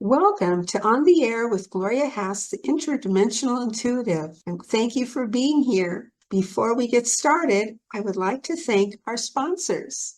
Welcome to On the Air with Gloria Hass, the Interdimensional Intuitive, and thank you for being here. Before we get started, I would like to thank our sponsors.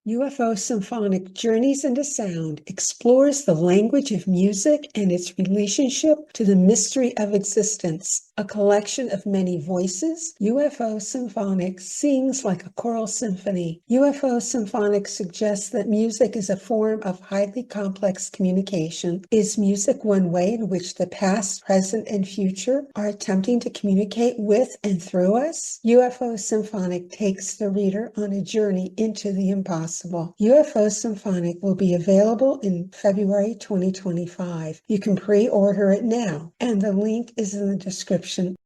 UFO Symphonic Journeys into Sound explores the language of music and its relationship to the mystery of existence. A collection of many voices, UFO Symphonic sings like a choral symphony. UFO Symphonic suggests that music is a form of highly complex communication. Is music one way in which the past, present, and future are attempting to communicate with and through us? UFO Symphonic takes the reader on a journey into the impossible. UFO Symphonic will be available in February 2025. You can pre-order it now, and the link is in the description.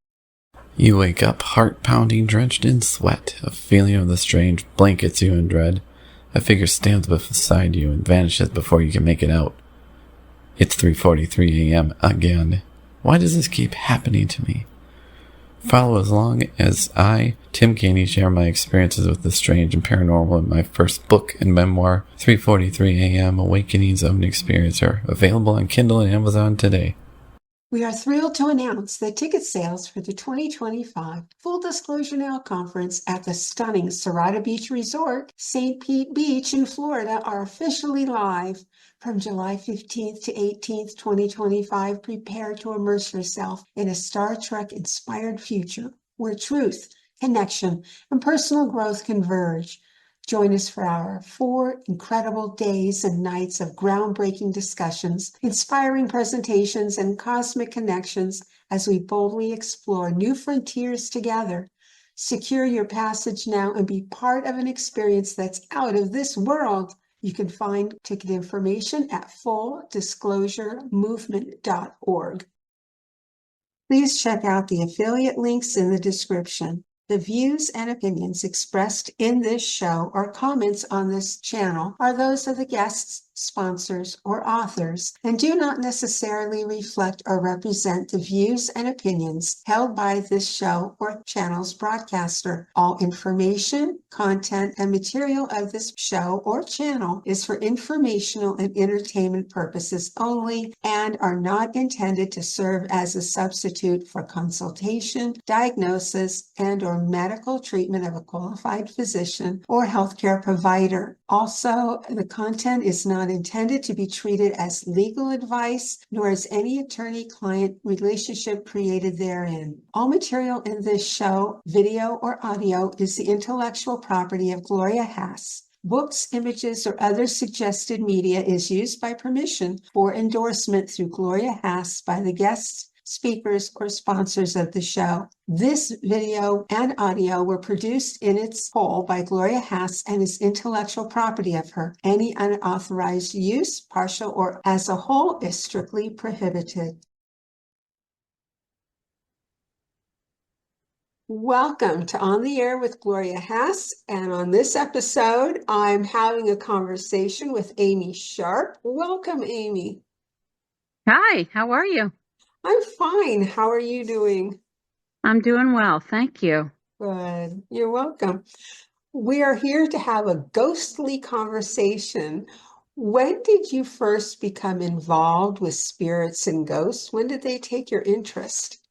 You wake up, heart pounding, drenched in sweat. A feeling of the strange blankets you in dread. A figure stands beside you and vanishes before you can make it out. It's 3:43 a.m. again. Why does this keep happening to me? Follow as long as I, Tim Caney, share my experiences with the strange and paranormal in my first book and memoir, 3:43 a.m. Awakenings of an Experiencer, available on Kindle and Amazon today. We are thrilled to announce that ticket sales for the 2025 Full Disclosure Now conference at the stunning Serrata Beach Resort, St. Pete Beach in Florida are officially live. From July 15th to 18th, 2025, prepare to immerse yourself in a Star Trek-inspired future where truth, connection, and personal growth converge. Join us for our 4 incredible days and nights of groundbreaking discussions, inspiring presentations, and cosmic connections as we boldly explore new frontiers together. Secure your passage now and be part of an experience that's out of this world. You can find ticket information at fulldisclosuremovement.org. Please check out the affiliate links in the description. The views and opinions expressed in this show or comments on this channel are those of the guests, sponsors, or authors, and do not necessarily reflect or represent the views and opinions held by this show or channel's broadcaster. All information, content, and material of this show or channel is for informational and entertainment purposes only and are not intended to serve as a substitute for consultation, diagnosis, and/or medical treatment of a qualified physician or healthcare provider. Also, the content is not intended to be treated as legal advice, nor is any attorney-client relationship created therein. All material in this show, video or audio, is the intellectual property of Gloria Hass. Books, images, or other suggested media is used by permission or endorsement through Gloria Hass by the guests, speakers, or sponsors of the show. This video and audio were produced in its whole by Gloria Hass and is intellectual property of her. Any unauthorized use, partial or as a whole, is strictly prohibited. Welcome to On the Air with Gloria Hass, and on this episode, I'm having a conversation with Amy Sharp. Welcome, Amy. Hi, how are you? I'm fine. How are you doing? I'm doing well, thank you. Good. You're welcome. We are here to have a ghostly conversation. When did you first become involved with spirits and ghosts? When did they take your interest?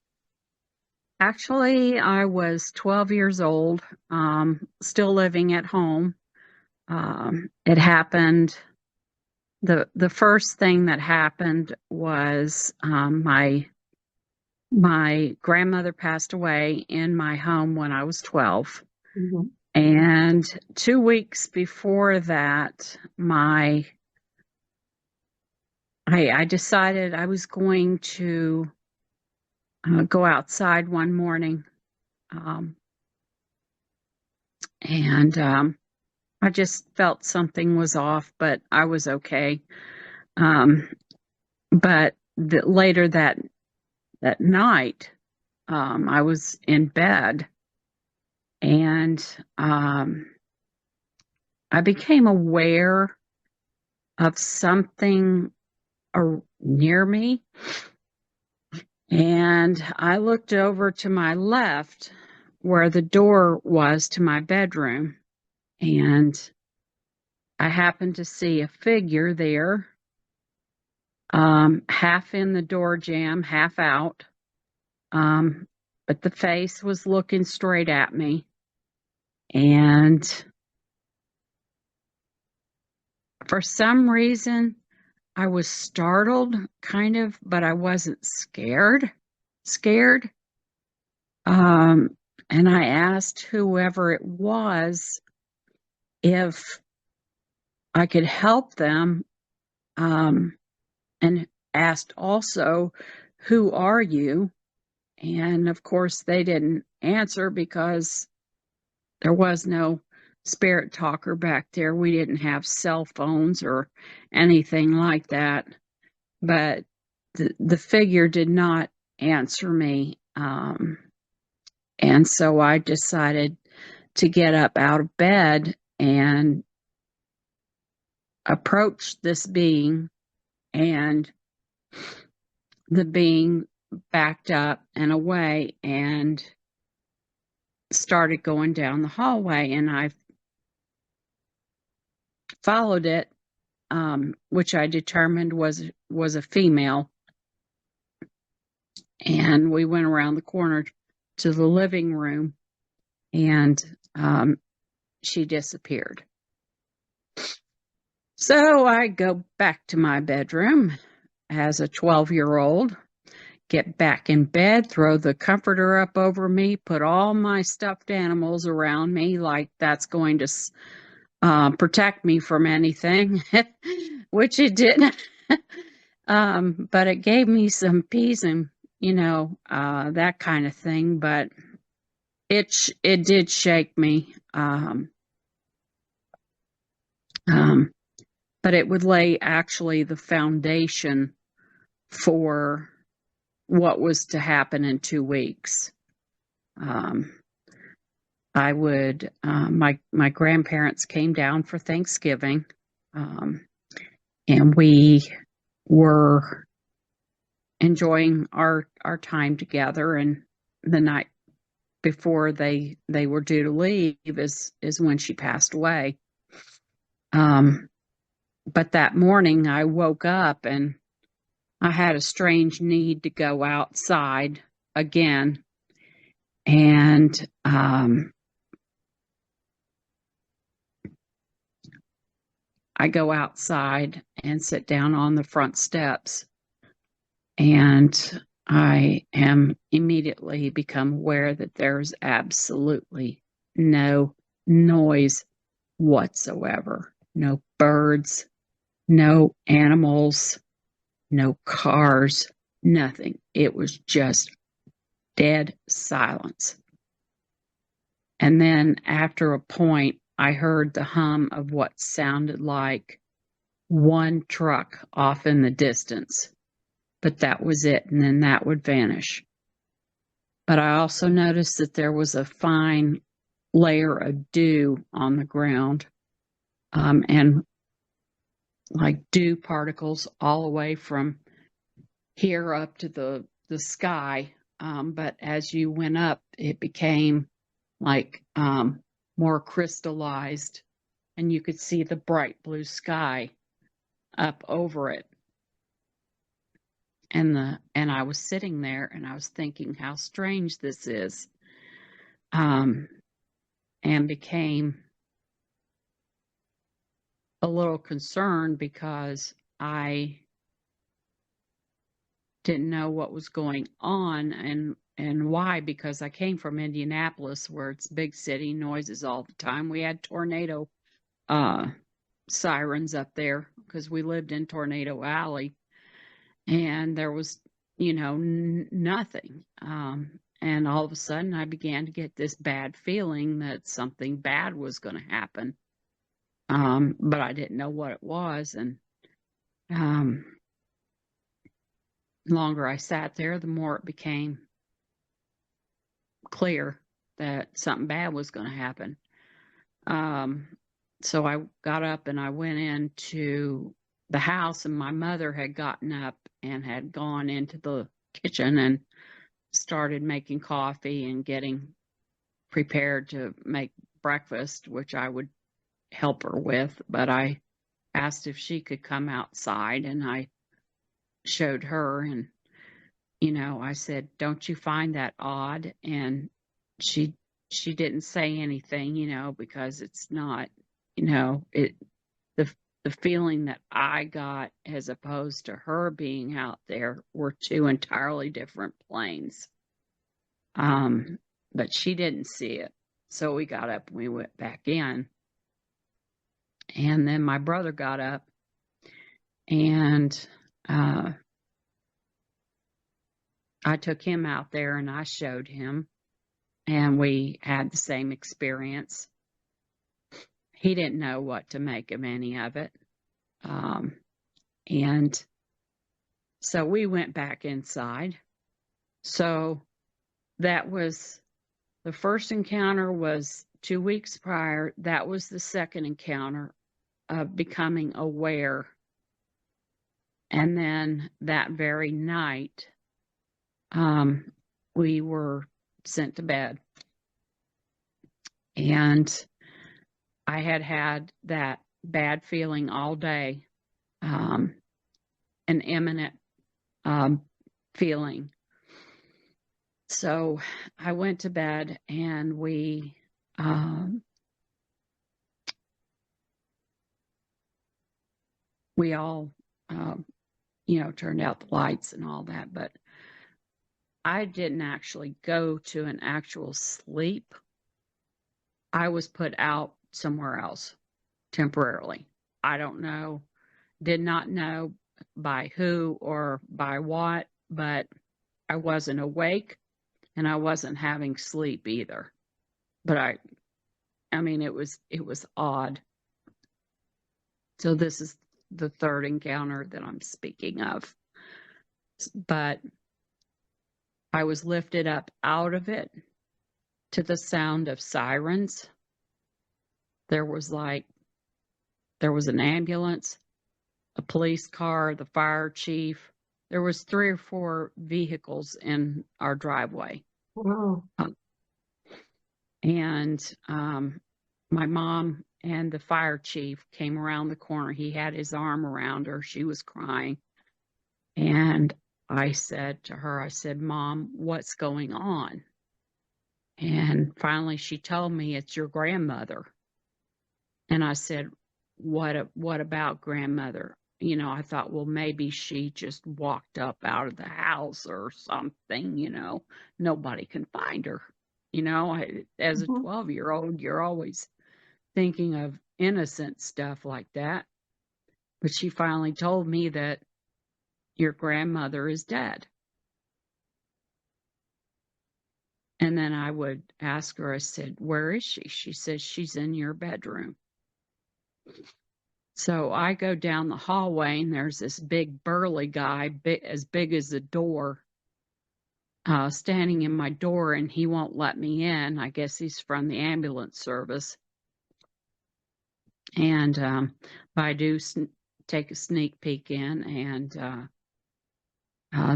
Actually, I was 12 years old, still living at home. It happened, the first thing that happened was my grandmother passed away in my home when I was 12. Mhm. And 2 weeks before that, I decided I was going to go outside one morning, and I just felt something was off, but I was okay. But later that night, I was in bed, and I became aware of something near me, and I looked over to my left where the door was to my bedroom, and I happened to see a figure there, half in the door jamb, half out. But the face was looking straight at me. And for some reason, I was startled, kind of, but I wasn't scared. And I asked whoever it was if I could help them, and asked also, "Who are you?" And of course, they didn't answer because there was no spirit talker back there. We didn't have cell phones or anything like that. But the figure did not answer me. And so I decided to get up out of bed and approach this being, and the being backed up and away and started going down the hallway, and I followed it, which I determined was a female. And we went around the corner to the living room, and she disappeared. So I go back to my bedroom as a 12-year-old, get back in bed, throw the comforter up over me, put all my stuffed animals around me like that's going to protect me from anything, which it didn't. But it gave me some peace and, that kind of thing. But it did shake me. But it would lay actually the foundation for what was to happen in 2 weeks. I would, my grandparents came down for Thanksgiving, and we were enjoying our time together. And the night before they were due to leave is when she passed away. But that morning I woke up and I had a strange need to go outside again. And I go outside and sit down on the front steps, and I am immediately become aware that there's absolutely no noise whatsoever. No birds, no animals, no cars, nothing. It was just dead silence. And then after a point, I heard the hum of what sounded like one truck off in the distance. But that was it, and then that would vanish. But I also noticed that there was a fine layer of dew on the ground, and like dew particles all the way from here up to the sky. But as you went up, it became like more crystallized, and you could see the bright blue sky up over it. And I was sitting there and I was thinking how strange this is, and became a little concerned because I didn't know what was going on and why, because I came from Indianapolis, where it's a big city, noises all the time. We had tornado sirens up there because we lived in Tornado Alley, and there was, nothing. And all of a sudden I began to get this bad feeling that something bad was going to happen. But I didn't know what it was. And the longer I sat there, the more it became clear that something bad was going to happen. So I got up and I went into the house, and my mother had gotten up and had gone into the kitchen and started making coffee and getting prepared to make breakfast, which I would help her with. But I asked if she could come outside, and I showed her, and I said, "Don't you find that odd?" And she didn't say anything, because it's not, it the the feeling that I got as opposed to her being out there were two entirely different planes. But she didn't see it. So we got up and we went back in. And then my brother got up and I took him out there and I showed him, and we had the same experience. He didn't know what to make of any of it. And so we went back inside. So that was the first encounter was 2 weeks prior. That was the second encounter of becoming aware. And then that very night, we were sent to bed. And I had that bad feeling all day, an imminent feeling. So I went to bed, and we all, turned out the lights and all that, but I didn't actually go to an actual sleep. I was put out somewhere else temporarily. I don't know, did not know by who or by what, but I wasn't awake and I wasn't having sleep either. But I mean, it was odd. So this is the third encounter that I'm speaking of. But I was lifted up out of it to the sound of sirens. There was an ambulance, a police car, the fire chief. There was 3 or 4 vehicles in our driveway. Wow. And my mom and the fire chief came around the corner. He had his arm around her. She was crying. And I said to her, "Mom, what's going on?" And finally she told me, "It's your grandmother." And I said, what about grandmother? I thought, well, maybe she just walked up out of the house or something, nobody can find her. As a 12-year-old, you're always thinking of innocent stuff like that. But she finally told me that your grandmother is dead. And then I would ask her, I said, "Where is she?" She says, "She's in your bedroom." So I go down the hallway, and there's this big burly guy, as big as the door, standing in my door, and he won't let me in. I guess he's from the ambulance service. And I do take a sneak peek in, and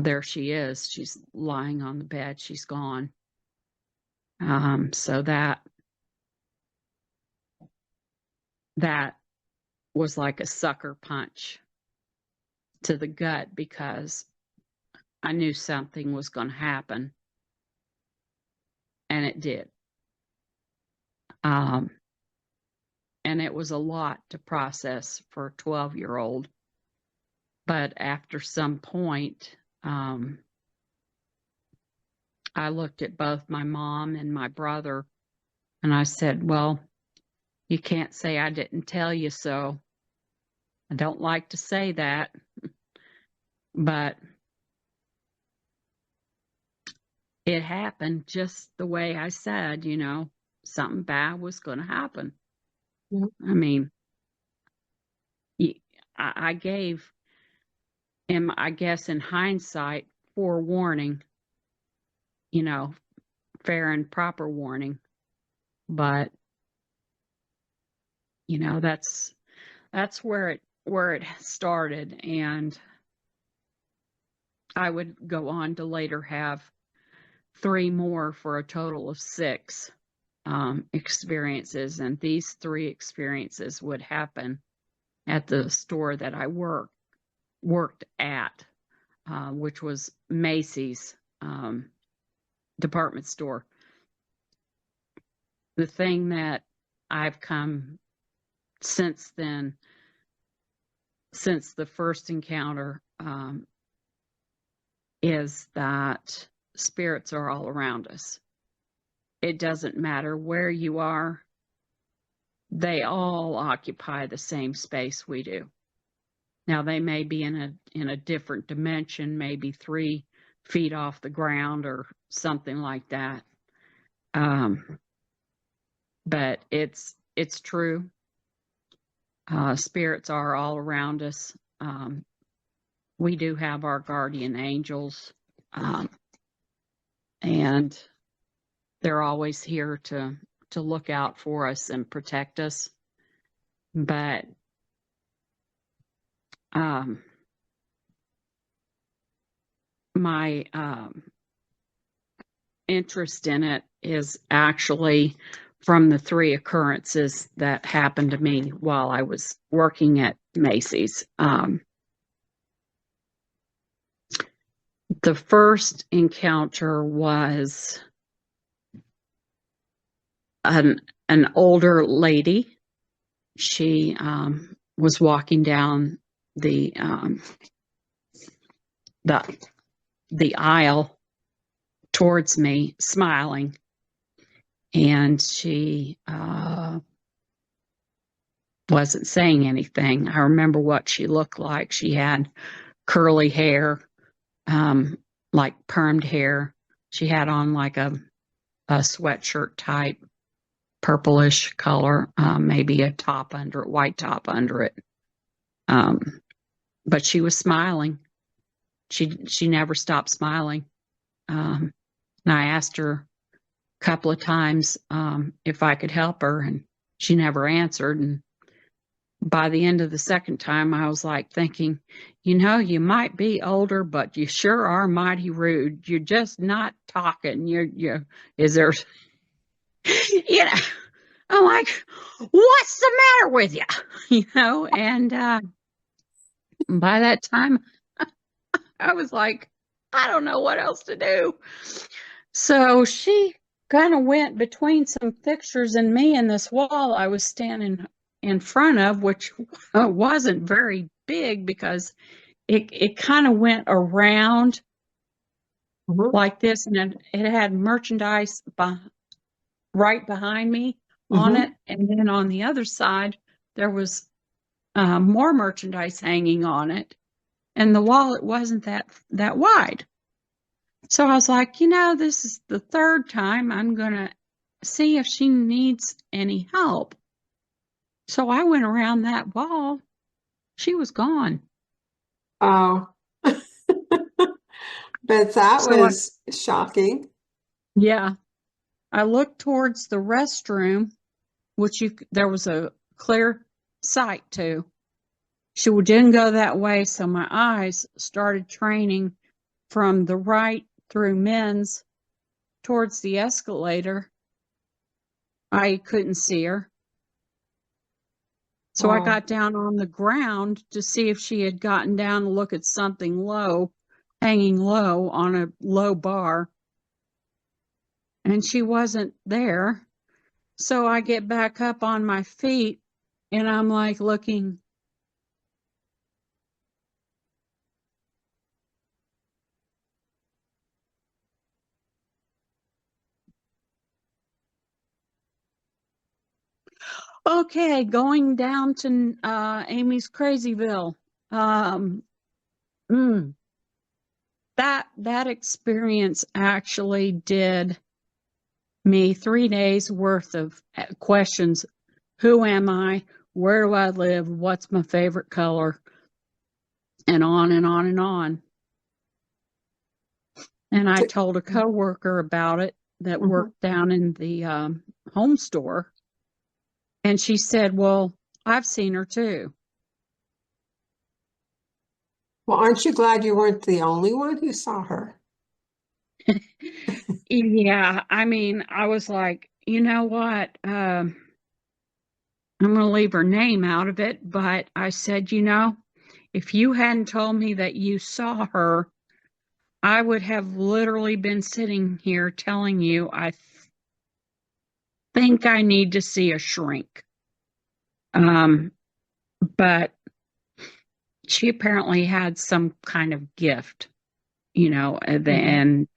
there she is. She's lying on the bed. She's gone. So that was like a sucker punch to the gut, because I knew something was going to happen, and it did. And it was a lot to process for a 12-year-old. But after some point, I looked at both my mom and my brother, and I said, "Well, you can't say I didn't tell you so. I don't like to say that, but it happened just the way I said, something bad was going to happen." Yeah. I mean, I gave him, I guess in hindsight, forewarning, fair and proper warning. But, that's where it started. And I would go on to later have 3 more for a total of 6 experiences. And these 3 experiences would happen at the store that I worked at. which was Macy's department store. The thing that I've come since then, since the first encounter, is that spirits are all around us. It doesn't matter where you are. They all occupy the same space we do. Now, they may be in a different dimension, maybe 3 feet off the ground or something like that. But it's true. Spirits are all around us. We do have our guardian angels, and they're always here to look out for us and protect us. But my interest in it is actually from the 3 occurrences that happened to me while I was working at Macy's. The first encounter was an older lady. She was walking down the aisle towards me, smiling, and she wasn't saying anything. I remember what she looked like. She had curly hair, like permed hair. She had on like a sweatshirt type, purplish color, maybe a top under it, white top under it. But she was smiling. She never stopped smiling. And I asked her a couple of times if I could help her, and she never answered. And by the end of the second time, I was like thinking, you might be older, but you sure are mighty rude. You're just not talking. Is there, I'm like, what's the matter with you? And by that time, I was like, I don't know what else to do. So she kind of went between some fixtures and me and this wall I was standing in front of, which wasn't very big because it kind of went around like this, and it had merchandise right behind me on it, and then on the other side there was more merchandise hanging on it, and the wall, it wasn't that wide. So I was like, this is the third time. I'm gonna see if she needs any help. So I went around that wall. She was gone. Oh, but that was shocking. Yeah. I looked towards the restroom, which there was a clear sight to. She didn't go that way, so my eyes started training from the right through men's towards the escalator. I couldn't see her. So I got down on the ground to see if she had gotten down to look at something low, hanging low on a low bar. And she wasn't there. So I get back up on my feet and I'm like looking. Okay, going down to Amy's Crazyville. That experience actually did me 3 days worth of questions. Who am I? Where do I live? What's my favorite color? And on and on and on. And I told a coworker about it that worked down in the home store. And she said, well, I've seen her too. Well, aren't you glad you weren't the only one who saw her? Yeah, I mean, I was like, you know what? I'm going to leave her name out of it. But I said, if you hadn't told me that you saw her I would have literally been sitting here telling you I think I need to see a shrink. But she apparently had some kind of gift, and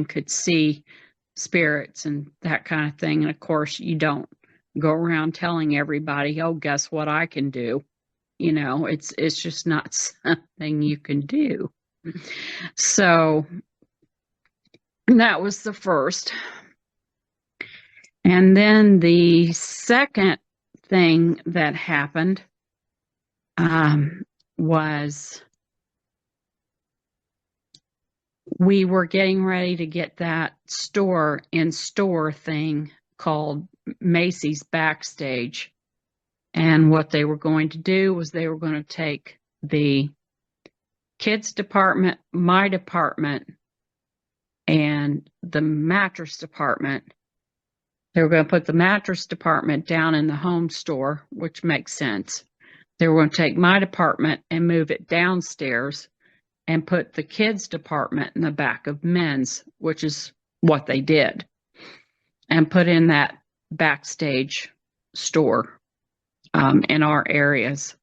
could see spirits and that kind of thing. And of course, you don't go around telling everybody, "Oh, guess what I can do." It's just not something you can do. So that was the first. And then the second thing that happened was we were getting ready to get that store thing called Macy's Backstage. And what they were going to do was they were going to take the kids department, my department, and the mattress department. They were going to put the mattress department down in the home store, which makes sense. They were going to take my department and move it downstairs and put the kids department in the back of men's, which is what they did, and put in that backstage store in our areas.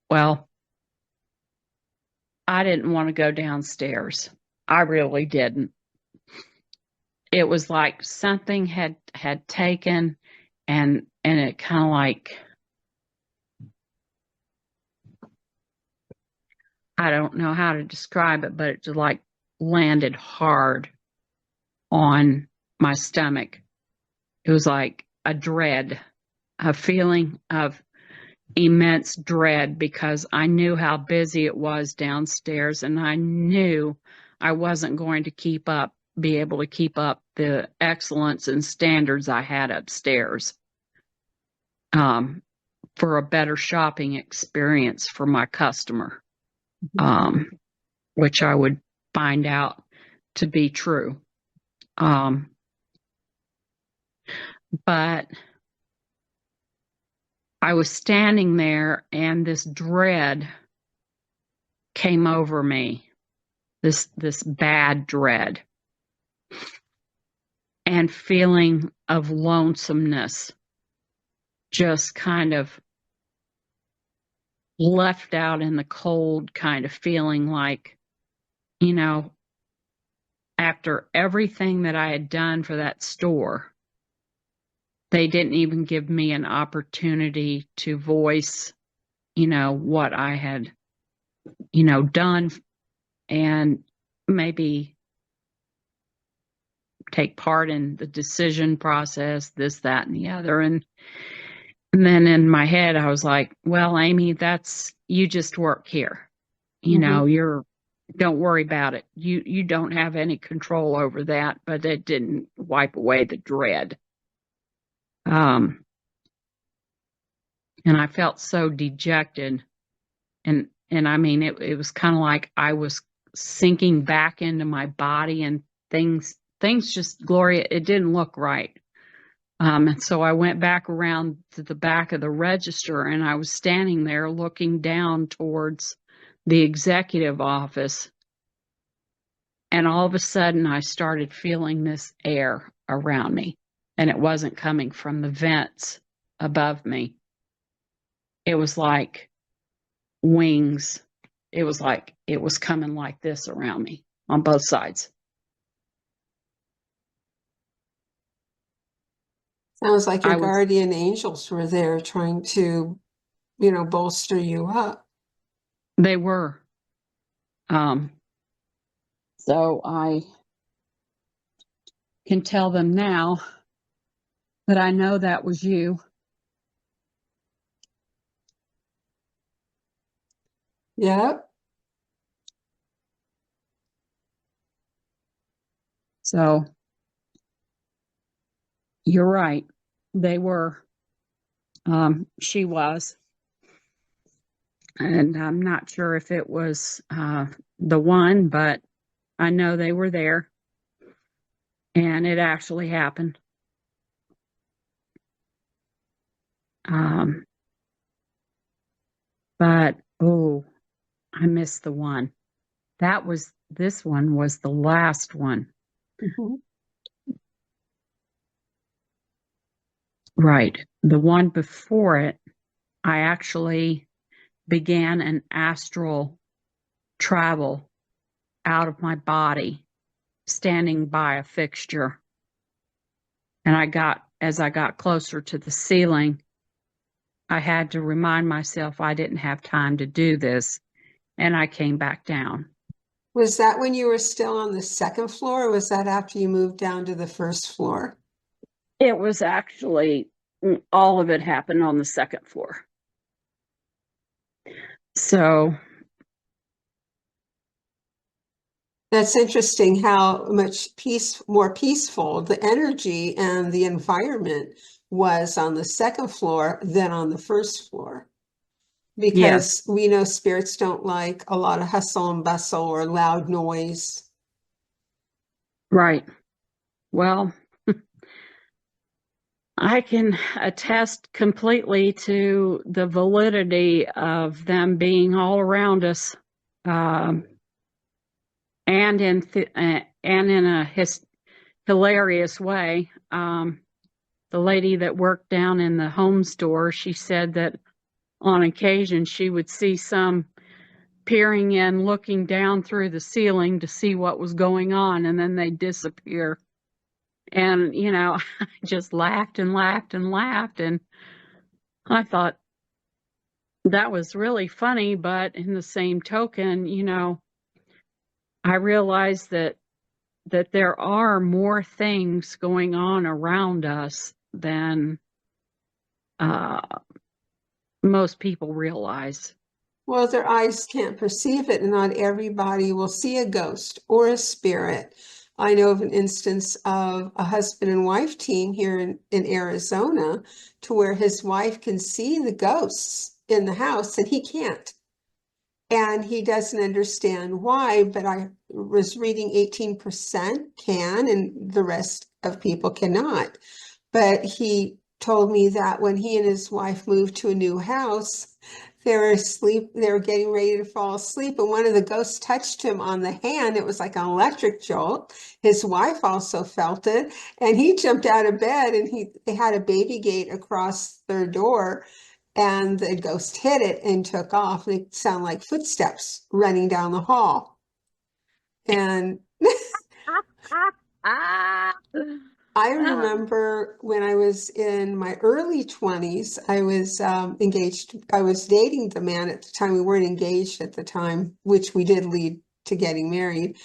Well, I didn't want to go downstairs. I really didn't. It was like something had taken and it kind of like, I don't know how to describe it, but it just like landed hard on my stomach. It was like a dread, a feeling of immense dread, because I knew how busy it was downstairs, and I knew I wasn't going to be able to keep up the excellence and standards I had upstairs for a better shopping experience for my customer, which I would find out to be true. But I was standing there and this dread came over me, this bad dread and feeling of lonesomeness, just kind of left out in the cold, kind of feeling like, after everything that I had done for that store, they didn't even give me an opportunity to voice, what I had, done, and maybe take part in the decision process, this, that, and the other. And then in my head, I was like, well, Amy, you just work here. Don't worry about it. You don't have any control over that, but it didn't wipe away the dread. And I felt so dejected. And I mean, it was kind of like I was sinking back into my body, and things just, Gloria, it didn't look right. And so I went back around to the back of the register, and I was standing there looking down towards the executive office. And all of a sudden, I started feeling this air around me, and it wasn't coming from the vents above me. It was like wings. It was like it was coming like this around me on both sides. Sounds like your guardian angels were there trying to, bolster you up. They were. So I can tell them now that I know that was you. Yep. So you're right. They were. She was. And I'm not sure if it was the one, but I know they were there. And it actually happened. But, I missed the one. That was this one was the last one. Mhm. Right. The one before it, I actually began an astral travel out of my body, standing by a fixture. And as I got closer to the ceiling, I had to remind myself I didn't have time to do this, and I came back down. Was that when you were still on the second floor, or was that after you moved down to the first floor? It was actually, all of it happened on the second floor. So, That's interesting how much more peaceful the energy and the environment was on the second floor than on the first floor. yes, Because we know spirits don't like a lot of hustle and bustle or loud noise. right. Well, I can attest completely to the validity of them being all around us, um, and in a hilarious way. The lady that worked down in the home store, she said that on occasion she would see some peering in, looking down through the ceiling to see what was going on, and then they'd disappear. And, I just laughed and laughed and laughed. And I thought that was really funny. But in the same token, I realized that there are more things going on around us than uh, most people realize. Well, their eyes can't perceive it, and not everybody will see a ghost or a spirit. I know of an instance of a husband and wife team here in Arizona to where his wife can see the ghosts in the house and he can't. And he doesn't understand why, but I was reading 18% can and the rest of people cannot. But he told me that when he and his wife moved to a new house, they were asleep, they were getting ready to fall asleep, and one of the ghosts touched him on the hand. It was like an electric jolt. His wife also felt it, and he jumped out of bed, and they had a baby gate across their door, and the ghost hit it and took off. And it sounded like footsteps running down the hall. And Ah, I remember when I was in my early 20s, I was engaged. I was dating the man at the time. We weren't engaged at the time, which we did lead to getting married.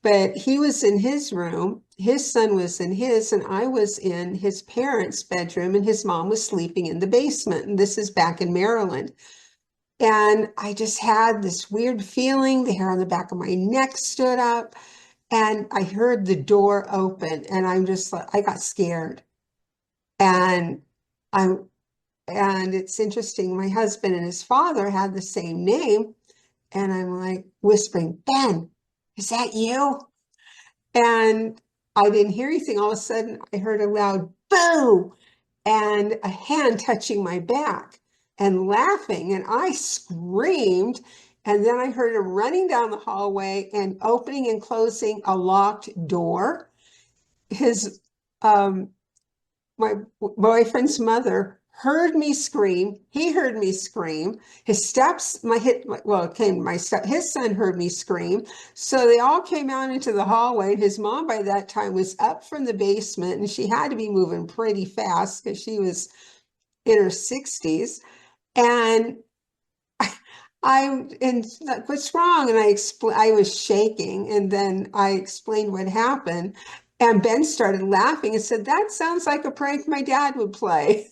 But he was in his room, his son was in his, and I was in his parents' bedroom, and his mom was sleeping in the basement. And this is back in Maryland. And I just had this weird feeling. The hair on the back of my neck stood up. And I heard the door open, and I'm just like, I got scared. And I'm, and it's interesting, my husband and his father had the same name. And I'm like whispering, Ben, is that you? And I didn't hear anything. All of a sudden, I heard a loud boo and a hand touching my back and laughing. And I screamed. And then I heard him running down the hallway and opening and closing a locked door. His My boyfriend's mother heard me scream. He heard me scream. His steps, his son heard me scream. So they all came out into the hallway. And his mom by that time was up from the basement, and she had to be moving pretty fast because she was in her 60s. And and like, what's wrong? And I was shaking, and then I explained what happened. And Ben started laughing and said, "That sounds like a prank my dad would play."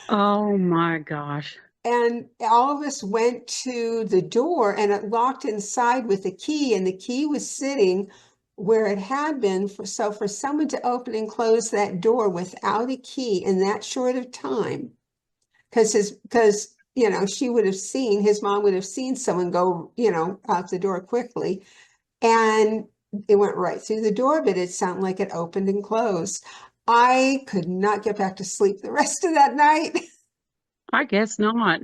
oh my gosh. And all of us went to the door, and it locked inside with a key, and the key was sitting where it had been. So for someone to open and close that door without a key in that short of time, because she would have seen, his mom would have seen someone go, out the door quickly, and it went right through the door, but it sounded like it opened and closed. I could not get back to sleep the rest of that night. I guess not.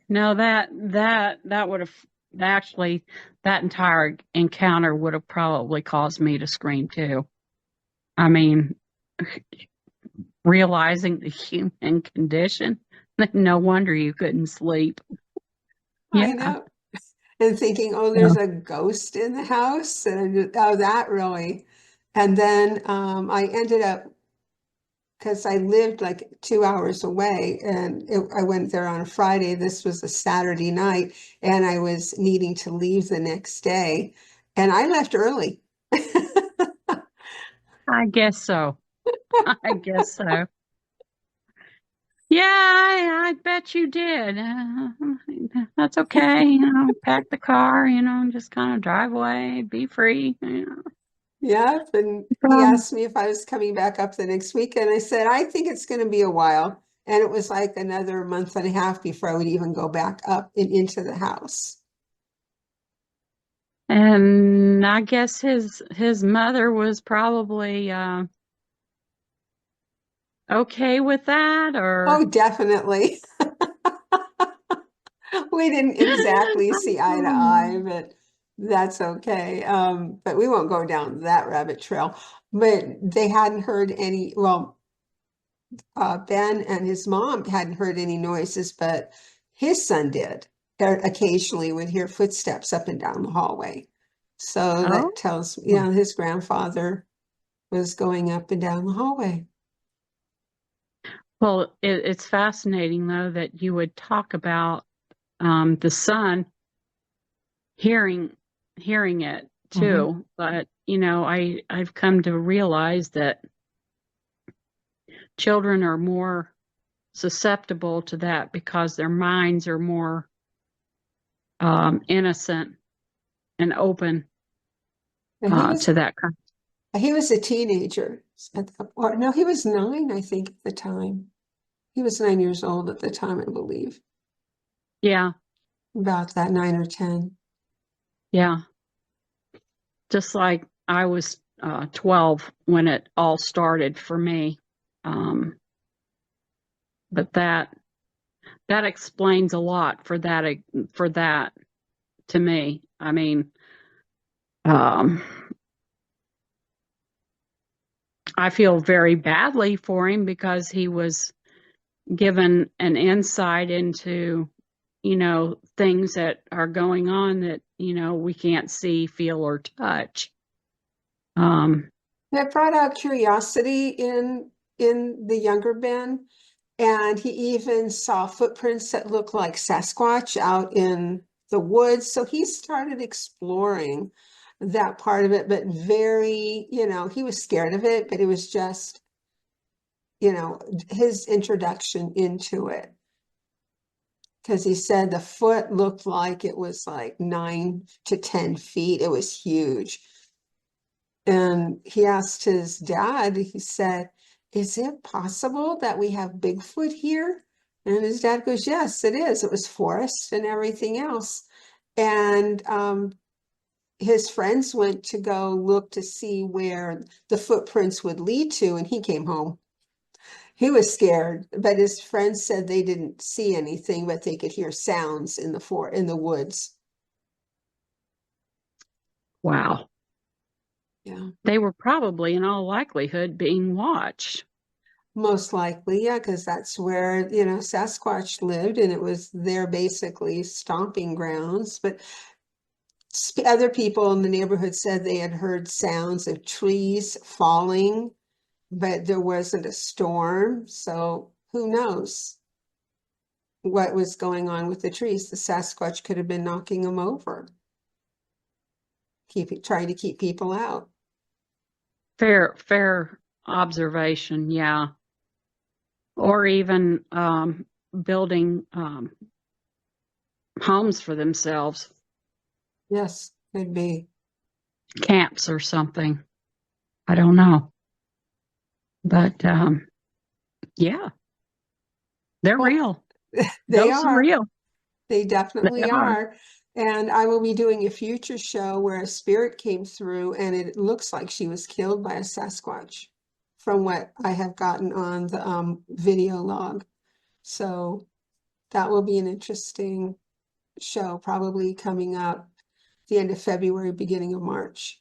No, that would have actually, that entire encounter would have probably caused me to scream too. I mean, realizing the human condition, no wonder you couldn't sleep. I Yeah. know. And thinking, oh, Yeah. there's a ghost in the house. And oh, that really. And then I ended up, because I lived like 2 hours away, and I went there on a Friday. This was a Saturday night, and I was needing to leave the next day. And I left early. I guess so. I guess so. Yeah, I bet you did. That's okay. Pack the car, and just kind of drive away, be free. Yep. And he asked me if I was coming back up the next week. And I said, I think it's going to be a while. And it was like another month and a half before I would even go back up and into the house. And I guess his mother was probably okay with that, or Oh, definitely. We didn't exactly see eye to eye, but that's okay. But we won't go down that rabbit trail. But they hadn't heard any, well, Ben and his mom hadn't heard any noises, but his son did. Occasionally would hear footsteps up and down the hallway. So oh, that tells, his grandfather was going up and down the hallway. well, it's fascinating though that you would talk about the son hearing it too. But I've come to realize that children are more susceptible to that because their minds are more innocent and open And to that kind. he was a teenager or no, he was 9, I think, at the time. He was 9 years old at the time, I believe. Yeah, About that, 9 or 10. yeah. Just like I was 12 when it all started for me. But that explains a lot for that to me. I mean, um, I feel very badly for him because he was given an insight into, things that are going on that, we can't see, feel, or touch. It brought out curiosity in the younger Ben, and he even saw footprints that looked like Sasquatch out in the woods. So he started exploring that part of it, but very, he was scared of it, but it was just, his introduction into it. Because he said the foot looked like it was like 9 to 10 feet. It was huge. And he asked his dad, he said, is it possible that we have Bigfoot here? And his dad goes, yes, it is. It was forest and everything else. And his friends went to go look to see where the footprints would lead to, and he came home. He was scared, but his friends said they didn't see anything, but they could hear sounds in the woods. Wow. Yeah. They were probably, in all likelihood, being watched. Most likely, yeah, because that's where, Sasquatch lived, and it was their basically stomping grounds. But other people in the neighborhood said they had heard sounds of trees falling, but there wasn't a storm. So who knows what was going on with the trees? The Sasquatch could have been knocking them over, trying to keep people out. Fair observation, yeah. Or even building homes for themselves, Yes, could be. camps or something. I don't know. But yeah, they're Well, real. they Ghosts are are. real. They They definitely are. are. And I will be doing a future show where a spirit came through, and it looks like she was killed by a Sasquatch from what I have gotten on the video log. So that will be an interesting show, probably coming up the end of February, beginning of March.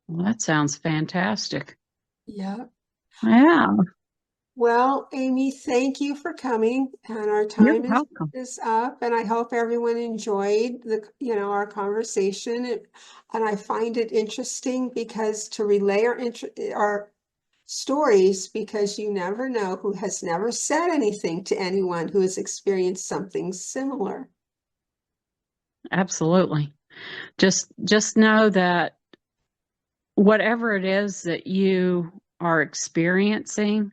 Well, that sounds fantastic. Yeah. Yeah. Well, Amy, thank you for coming, and our You're time welcome. is up, and I hope everyone enjoyed our conversation. And I find it interesting because to relay our stories, because you never know who has never said anything to anyone who has experienced something similar. Absolutely. Just know that whatever it is that you are experiencing,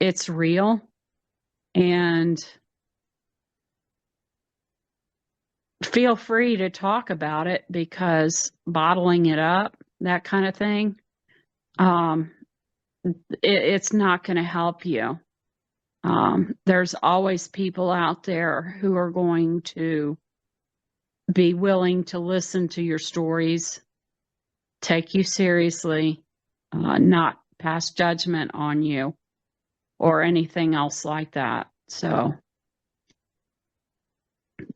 it's real, and feel free to talk about it, because bottling it up, that kind of thing, it's not going to help you. There's always people out there who are going to be willing to listen to your stories, take you seriously, not pass judgment on you or anything else like that. So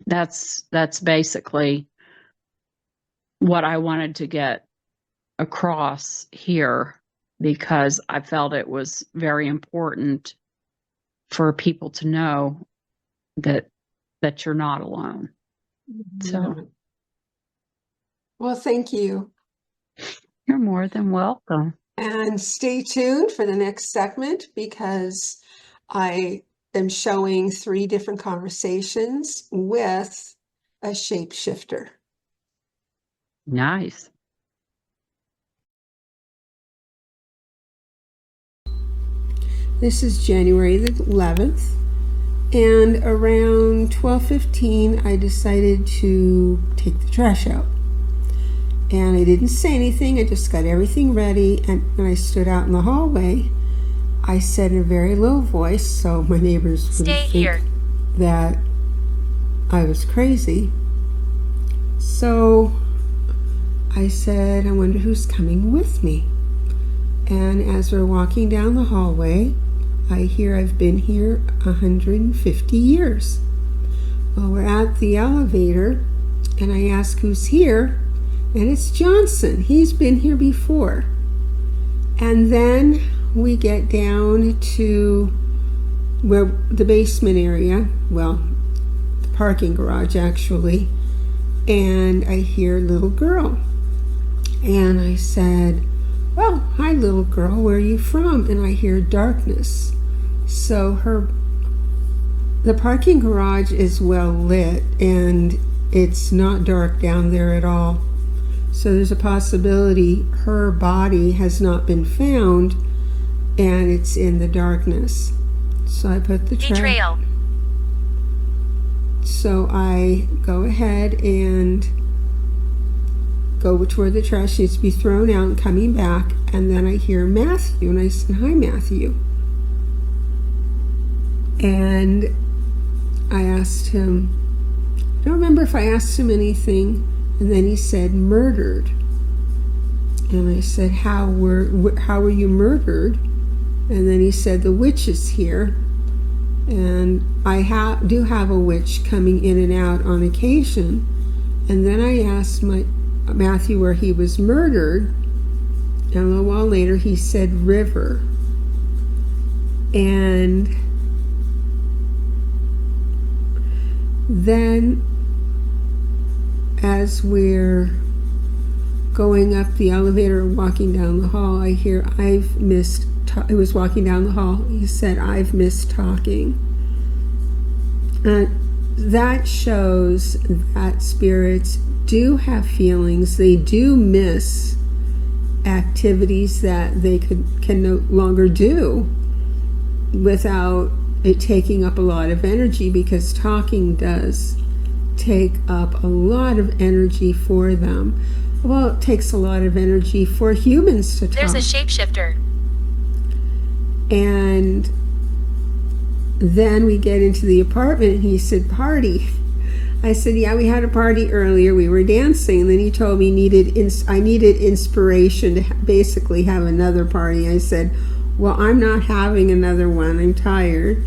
that's basically what I wanted to get across here, because I felt it was very important for people to know that you're not alone. So Well, thank you. You're more than welcome. And stay tuned for the next segment, because I am showing 3 different conversations with a shapeshifter. Nice. This is January the 11th, and around 12:15 I decided to take the trash out. And I didn't say anything, I just got everything ready, and when I stood out in the hallway, I said in a very low voice, so my neighbors wouldn't think that I was crazy. So I said, I wonder who's coming with me. And as we're walking down the hallway, I hear I've been here 150 years. Well, we're at the elevator, and I ask who's here, and it's Johnson. He's been here before. And then we get down to where the basement area, well, the parking garage actually, and I hear a little girl. And I said, well, hi little girl, where are you from? And I hear darkness. So the parking garage is well lit, and it's not dark down there at all. So there's a possibility her body has not been found, and it's in the darkness. So I put the Betrayal. So I go ahead and go to where the trash needs to be thrown out and coming back, and then I hear Matthew, and I said, hi Matthew. And I asked him, I don't remember if I asked him anything, and then he said murdered. And I said, how were you murdered? And then he said, the witch is here. And I do have a witch coming in and out on occasion. And then I asked Matthew where he was murdered, and a little while later he said river. And then as we're going up the elevator, walking down the hall, I hear I was walking down the hall, he said, I've missed talking. That shows that spirits do have feelings. They do miss activities that they can no longer do without it taking up a lot of energy, because talking does take up a lot of energy for them. Well, it takes a lot of energy for humans to talk. There's a shapeshifter. And then we get into the apartment, and he said, party. I said, yeah, we had a party earlier. We were dancing. And then he told me I needed inspiration to basically have another party. I said, well, I'm not having another one. I'm tired.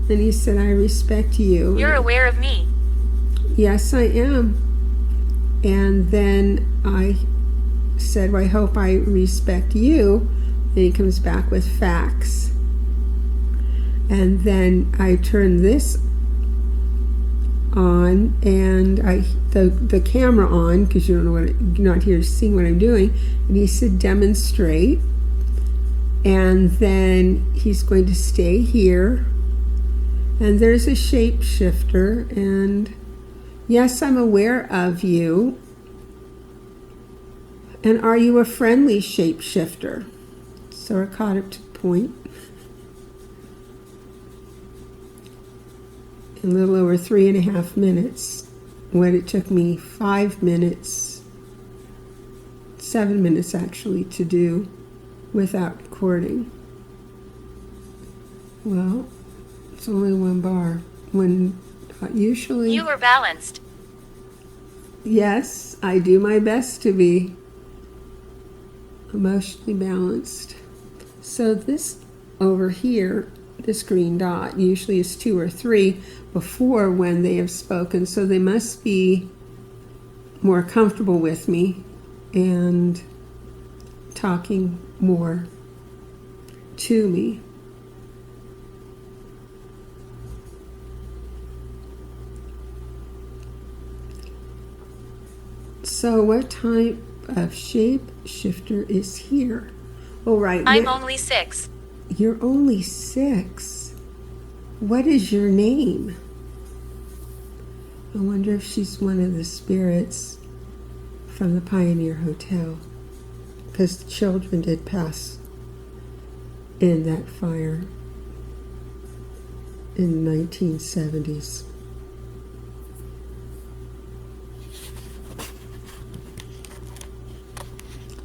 And he said, I respect you. You're aware of me. Yes, I am. And then I said, well, I hope I respect you. Then he comes back with facts. And then I turn this on, and the camera on, because you don't know what you're not here seeing what I'm doing. And he said demonstrate, and then he's going to stay here, and there's a shapeshifter, and yes, I'm aware of you. And are you a friendly shapeshifter? So I caught up to the point. A little over 3.5 minutes, when it took me 5 minutes, 7 minutes actually, to do without recording. Well, it's only one bar. When usually... You were balanced. Yes, I do my best to be emotionally balanced. So this over here, this green dot, usually is 2 or 3 before when they have spoken, so they must be more comfortable with me and talking more to me. So what type of shapeshifter is here? Oh, right. I'm only 6. You're only 6. What is your name? I wonder if she's one of the spirits from the Pioneer Hotel, because the children did pass in that fire in the 1970s.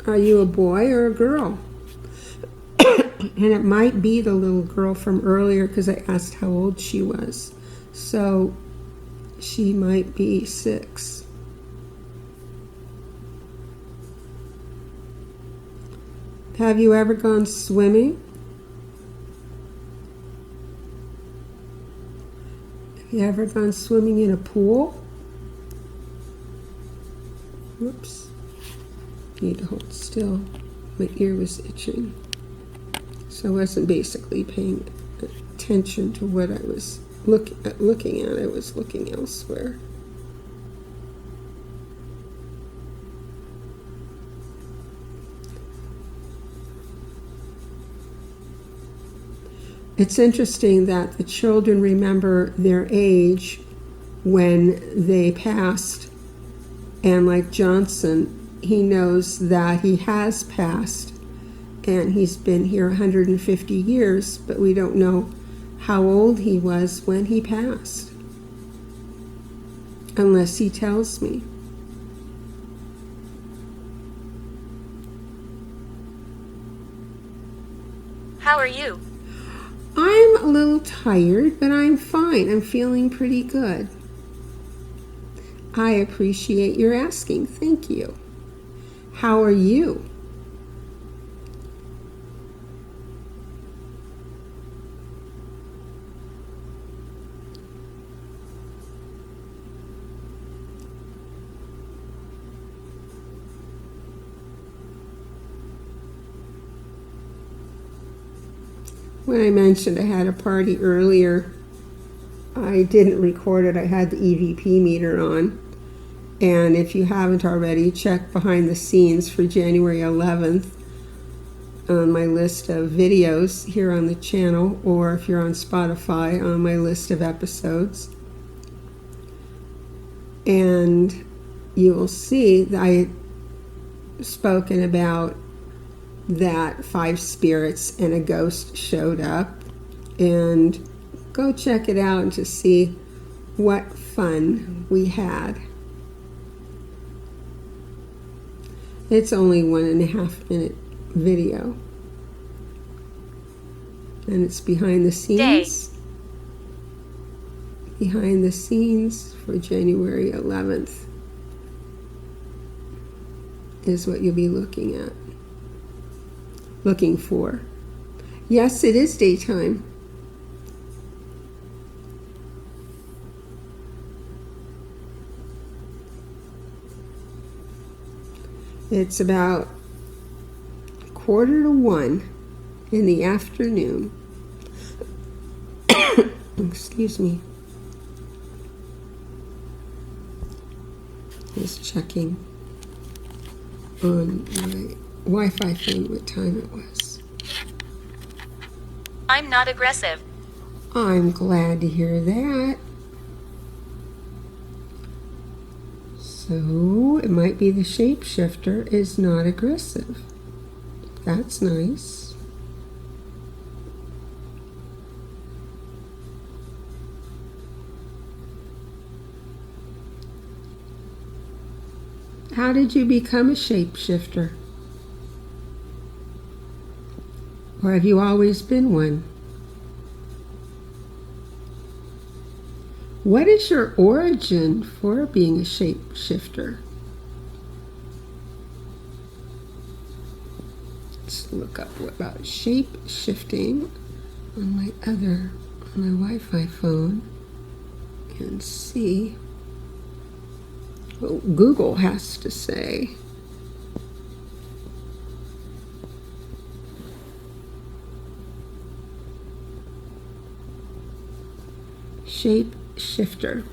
Are you a boy or a girl? And it might be the little girl from earlier, because I asked how old she was. So she might be 6. Have you ever gone swimming? Have you ever gone swimming in a pool? Whoops. Need to hold still. My ear was itching. So I wasn't basically paying attention to what I was looking at. I was looking elsewhere. It's interesting that the children remember their age when they passed, and like Johnson, he knows that he has passed. And he's been here 150 years, but we don't know how old he was when he passed, unless he tells me. How are you? I'm a little tired, but I'm fine. I'm feeling pretty good. I appreciate your asking. Thank you. How are you? When I mentioned I had a party earlier, I didn't record it. I had the EVP meter on. And if you haven't already, check behind the scenes for January 11th on my list of videos here on the channel, or if you're on Spotify, on my list of episodes. And you will see that I had spoken about that 5 spirits and a ghost showed up, and go check it out to see what fun we had. It's only 1.5 minute video, and it's behind the scenes. Behind the scenes for January 11th is what you'll be looking at. Looking for. Yes, it is daytime. It's about 1:45 in the afternoon. Excuse me. Just checking on my Wi-Fi phone what time it was. I'm not aggressive. I'm glad to hear that. So it might be the shapeshifter is not aggressive. That's nice. How did you become a shapeshifter? Or have you always been one? What is your origin for being a shapeshifter? Let's look up about shape shifting on my Wi-Fi phone and see what Google has to say. Shapeshifter.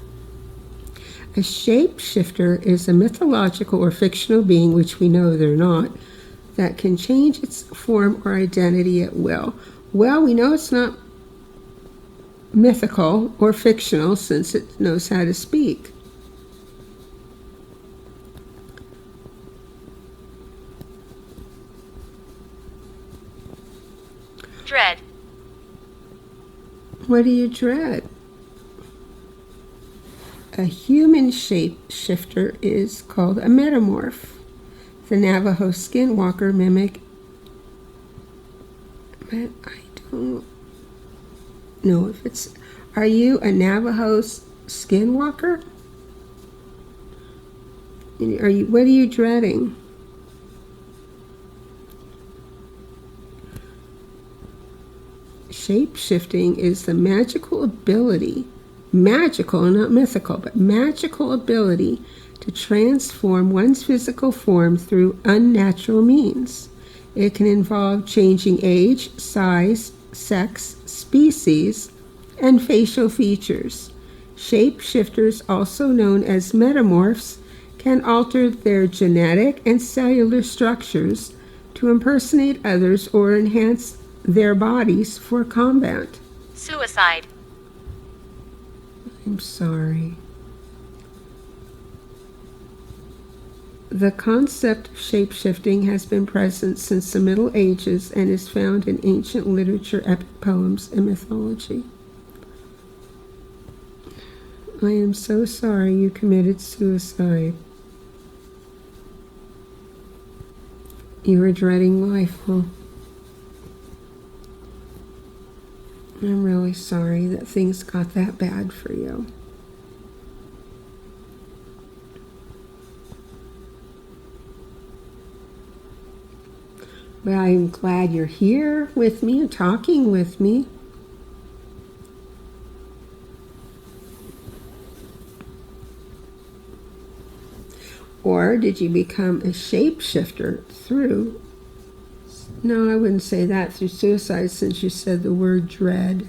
A shapeshifter is a mythological or fictional being, which we know they're not, that can change its form or identity at will. Well, we know it's not mythical or fictional since it knows how to speak. Dread. What do you dread? A human shapeshifter is called a metamorph. The Navajo skinwalker mimic. I don't know if it's. Are you a Navajo skinwalker? What are you dreading? Shape-shifting is the magical ability, magical, not mythical, but magical ability to transform one's physical form through unnatural means. It can involve changing age, size, sex, species, and facial features. Shapeshifters, also known as metamorphs, can alter their genetic and cellular structures to impersonate others or enhance their bodies for combat. Suicide. I'm sorry. The concept of shapeshifting has been present since the Middle Ages and is found in ancient literature, epic poems, and mythology. I am so sorry you committed suicide. You were dreading life, huh? I'm really sorry that things got that bad for you. But I'm glad you're here with me and talking with me. Or did you become a shapeshifter through, no, I wouldn't say that, through suicide, since you said the word dread.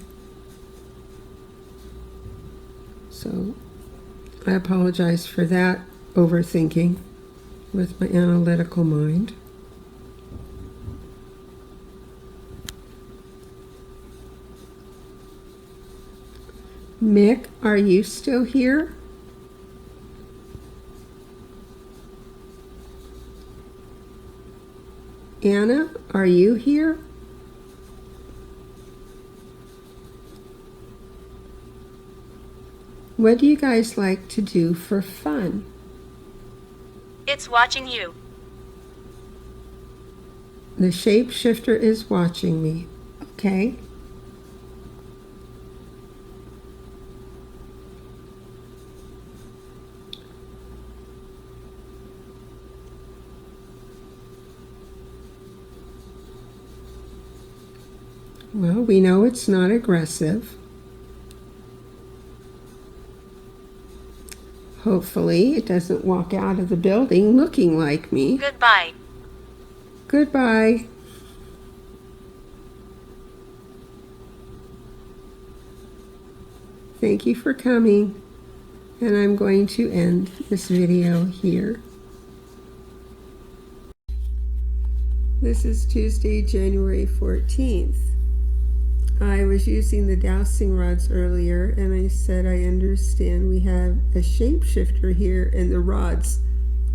So I apologize for that overthinking with my analytical mind. Mick, are you still here? Anna, are you here? What do you guys like to do for fun? It's watching you. The shapeshifter is watching me. Okay. Well, we know it's not aggressive. Hopefully it doesn't walk out of the building looking like me. Goodbye. Goodbye. Thank you for coming, and I'm going to end this video here. This is Tuesday, January 14th. I was using the dowsing rods earlier, and I said I understand we have a shapeshifter here, and the rods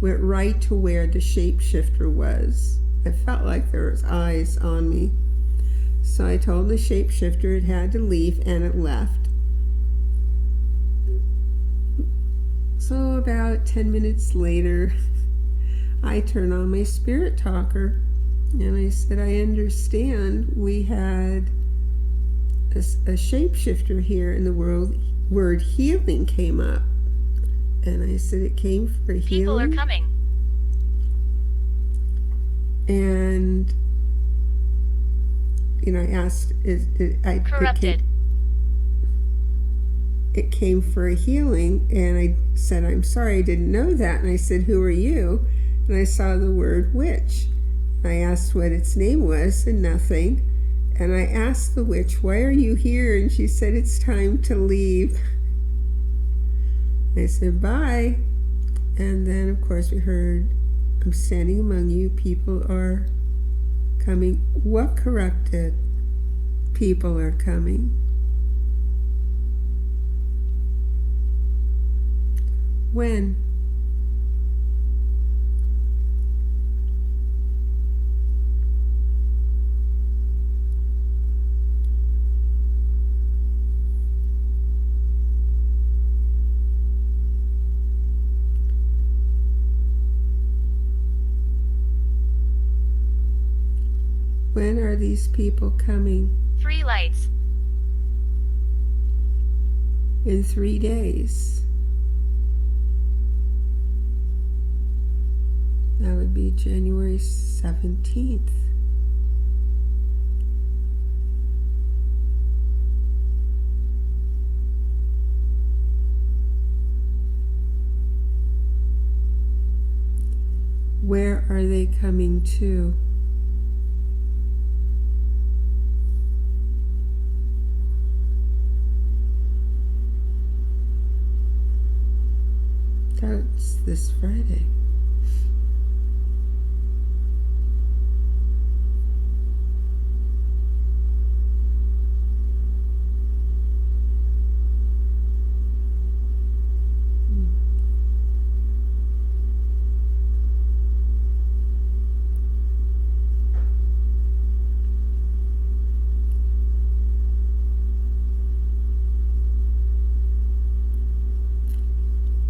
went right to where the shapeshifter was. I felt like there was eyes on me. So I told the shapeshifter it had to leave, and it left. So about 10 minutes later, I turn on my spirit talker, and I said, I understand we had a shapeshifter here, and the word healing came up. And I said it came for healing. People are coming. And, I asked, Corrupted. It came for a healing, and I said, I'm sorry, I didn't know that. And I said, who are you? And I saw the word witch. I asked what its name was, and nothing. And I asked the witch, why are you here? And she said, it's time to leave. I said, bye. And then, of course, we heard, I'm standing among you. People are coming. What corrupted people are coming? When? When are these people coming? 3 lights. In 3 days. That would be January 17th. Where are they coming to? That's this Friday.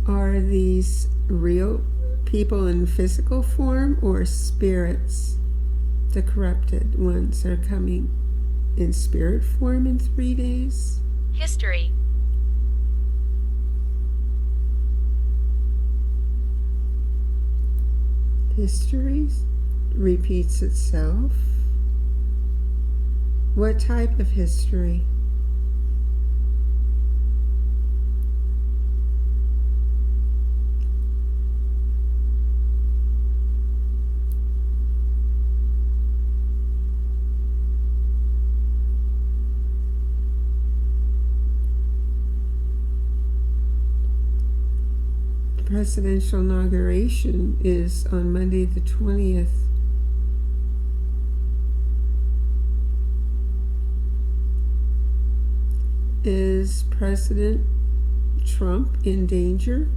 Are these real people in physical form or spirits? The corrupted ones are coming in spirit form in 3 days? History. History repeats itself. What type of history? Presidential inauguration is on Monday the 20th. Is President Trump in danger?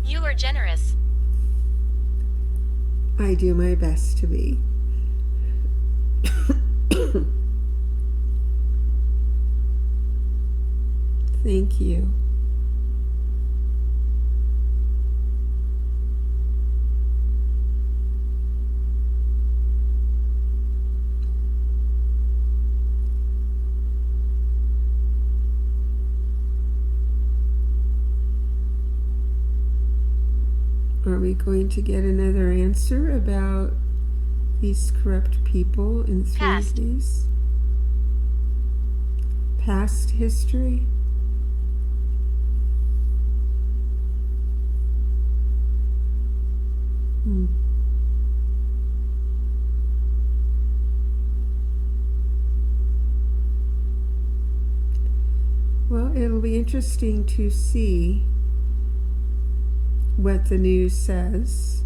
You are generous. I do my best to be. Thank you. Are we going to get another answer about these corrupt people in 3Ds? Past history? Well, it'll be interesting to see what the news says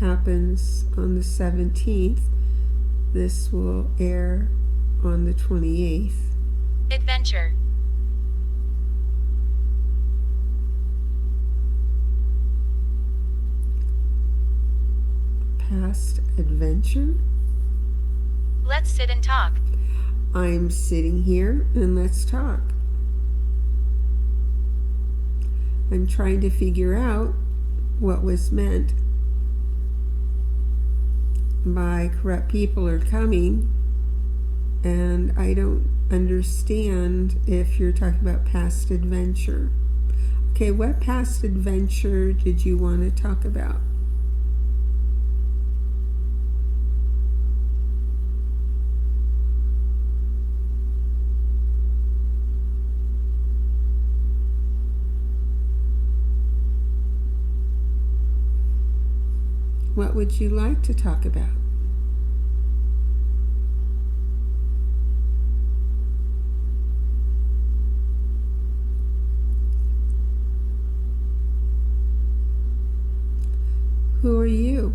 happens on the 17th. This will air on the 28th. Adventure. Past adventure? Let's sit and talk. I'm sitting here and let's talk. I'm trying to figure out what was meant by corrupt people are coming, and I don't understand if you're talking about past adventure. Okay, what past adventure did you want to talk about? What would you like to talk about? Who are you?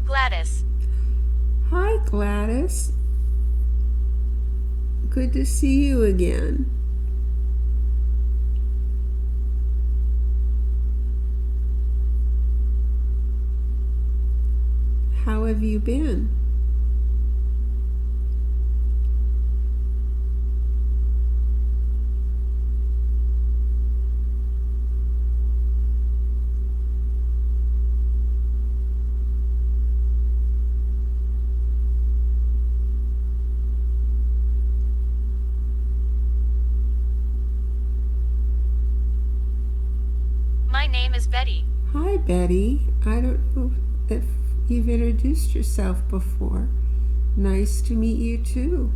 Gladys. Hi, Gladys. Good to see you again. How have you been? My name is Betty. Hi, Betty. I don't know if you've introduced yourself before. Nice to meet you too.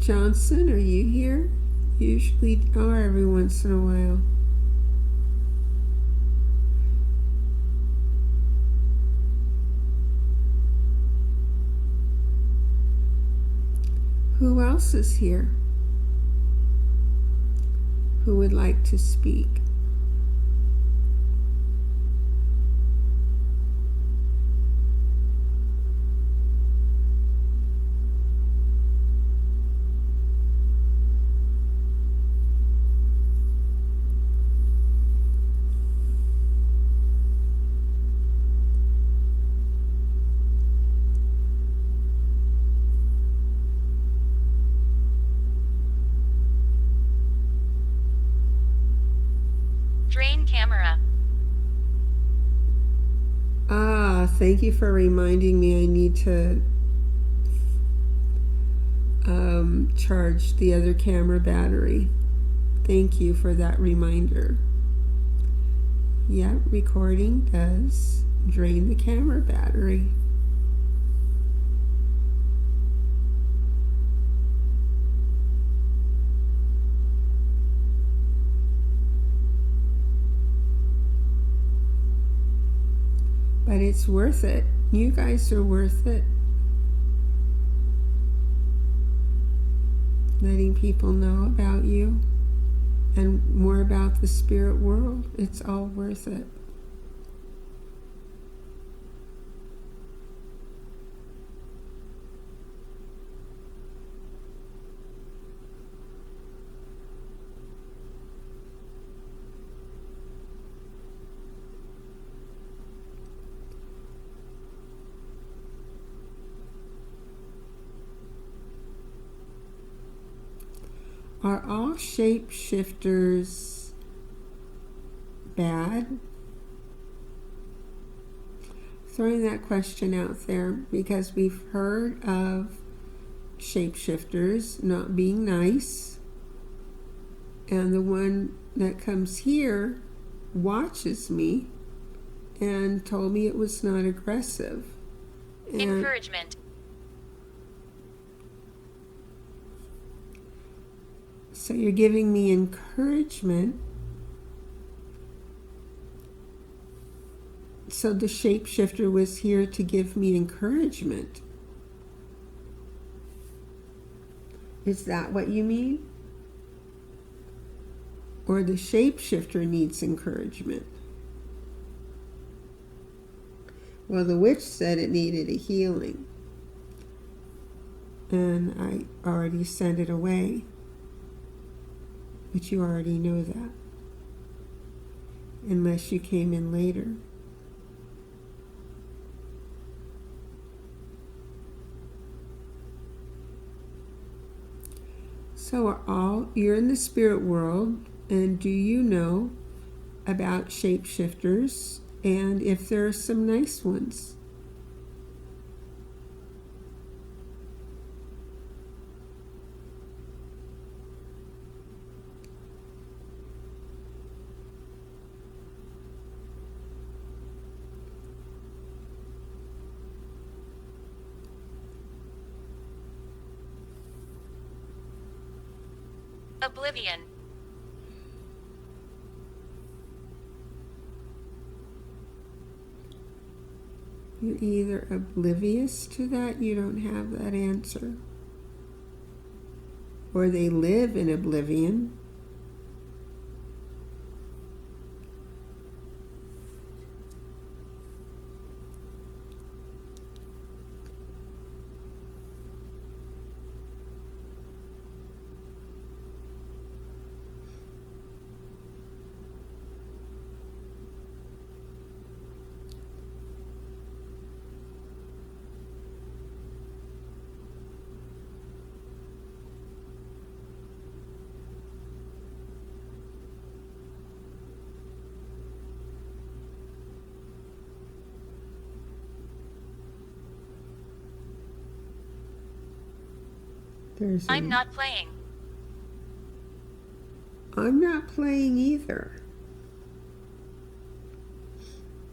Johnson, are you here? Usually are every once in a while. Who else is here? Who would like to speak? Drain camera. Thank you for reminding me I need to charge the other camera battery. Thank you for that reminder. Yeah, recording does drain the camera battery. But it's worth it You guys are worth it. Letting people know about you and more about the spirit world. It's all worth it. Are all shapeshifters bad? Throwing that question out there because we've heard of shapeshifters not being nice, and the one that comes here watches me and told me it was not aggressive. And Encouragement. so you're giving me encouragement. So the shapeshifter was here to give me encouragement. Is that what you mean? Or the shapeshifter needs encouragement? Well, the witch said it needed a healing. And I already sent it away. But you already know that. Unless you came in later. So you're in the spirit world, and do you know about shapeshifters and if there are some nice ones? Oblivion. You're either oblivious to that, you don't have that answer, or they live in oblivion. I'm not playing. I'm not playing either.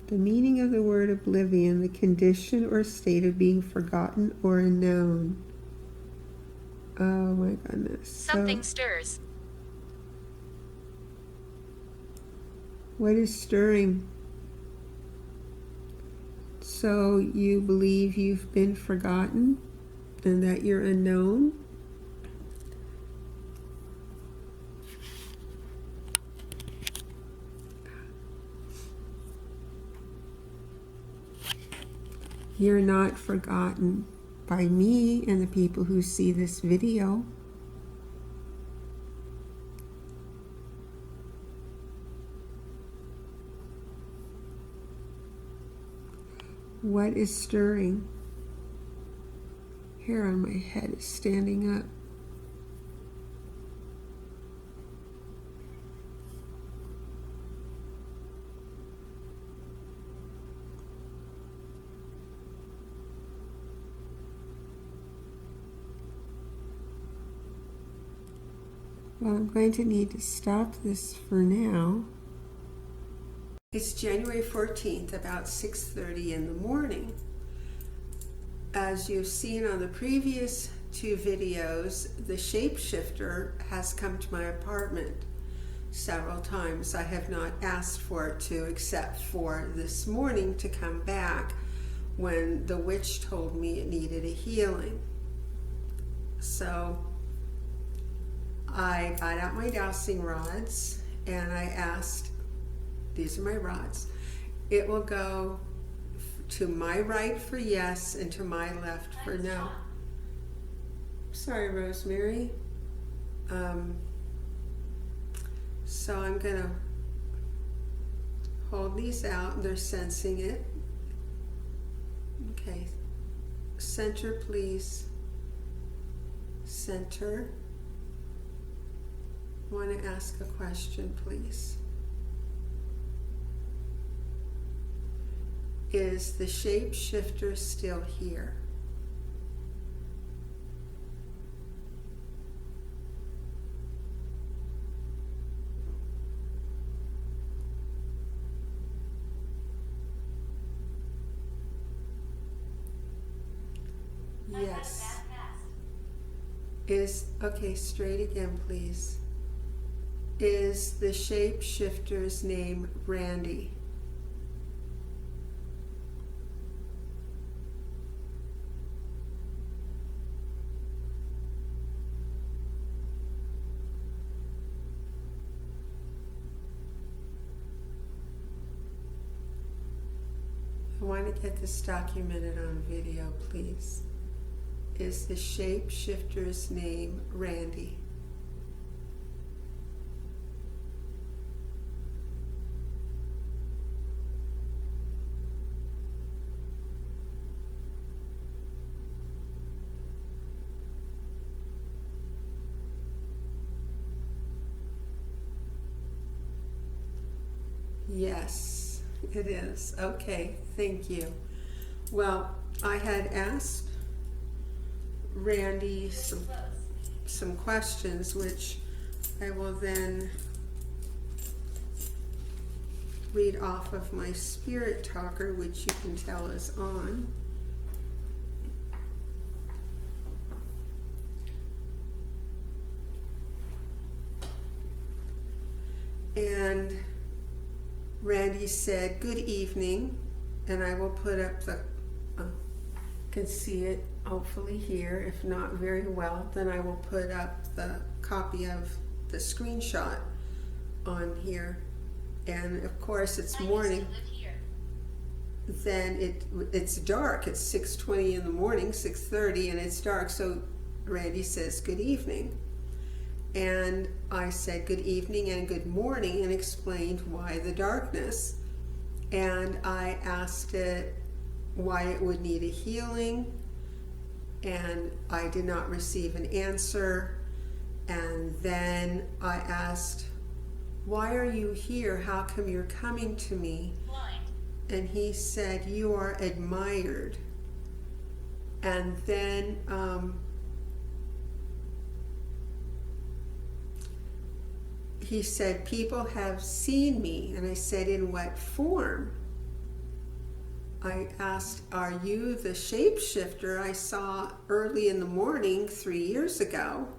The meaning of the word oblivion, the condition or state of being forgotten or unknown. Oh my goodness. Something stirs. What is stirring? So you believe you've been forgotten and that you're unknown? You're not forgotten by me and the people who see this video. What is stirring? Hair on my head is standing up. Well, I'm going to need to stop this for now. It's January 14th, about 6:30 in the morning. As you've seen on the previous two videos, the shapeshifter has come to my apartment several times. I have not asked for it to, except for this morning to come back when the witch told me it needed a healing. So I got out my dowsing rods and I asked, these are my rods, it will go to my right for yes and to my left for no. Sorry, Rosemary. So I'm gonna hold these out and they're sensing it. Okay, center please. Center. I want to ask a question, please. Is the shapeshifter still here? Yes. Is, okay, straight again, please. Is the shapeshifter's name Randy? I want to get this documented on video, please. Is the shapeshifter's name Randy? Yes, it is. Okay, thank you. Well, I had asked Randy some questions, which I will then read off of my spirit talker, which you can tell is on. And Randy said, "Good evening," and I will put up the, can see it hopefully here. If not very well, then I will put up the copy of the screenshot on here. And of course it's morning. Then it's dark. It's 6:20 in the morning, 6:30, and it's dark. So Randy says, "Good evening." And I said good evening and good morning and explained why the darkness. And I asked it why it would need a healing, and I did not receive an answer. And then I asked, "Why are you here? How come you're coming to me?" Blind. And he said, "You are admired." And then he said, "People have seen me." And I said, "In what form?" I asked, "Are you the shapeshifter I saw early in the morning 3 years ago?"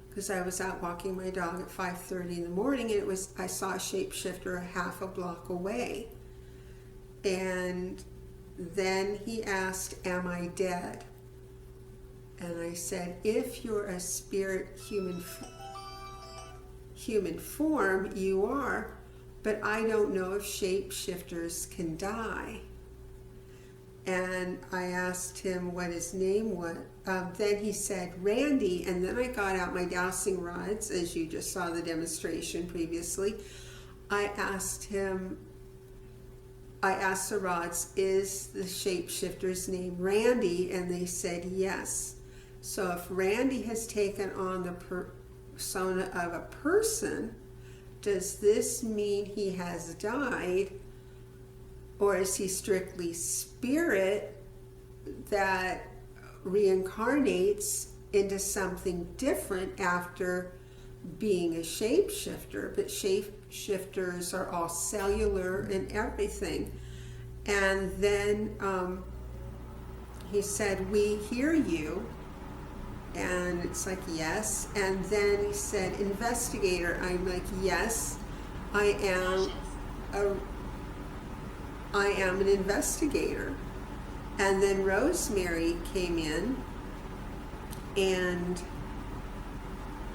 Because I was out walking my dog at 5:30 in the morning, and I saw a shapeshifter a half a block away. And then he asked, "Am I dead?" And I said, "If you're a spirit human form, you are, but I don't know if shapeshifters can die." And I asked him what his name was. Then he said, "Randy," and then I got out my dowsing rods, as you just saw the demonstration previously. I asked the rods, "Is the shapeshifter's name Randy?" And they said yes. So if Randy has taken on the persona of a person, does this mean he has died? Or is he strictly spirit that reincarnates into something different after being a shapeshifter? But shapeshifters are all cellular and everything. And then he said, "We hear you." And it's like, yes. And then he said, "Investigator." I'm like, yes, I am an investigator. And then Rosemary came in, and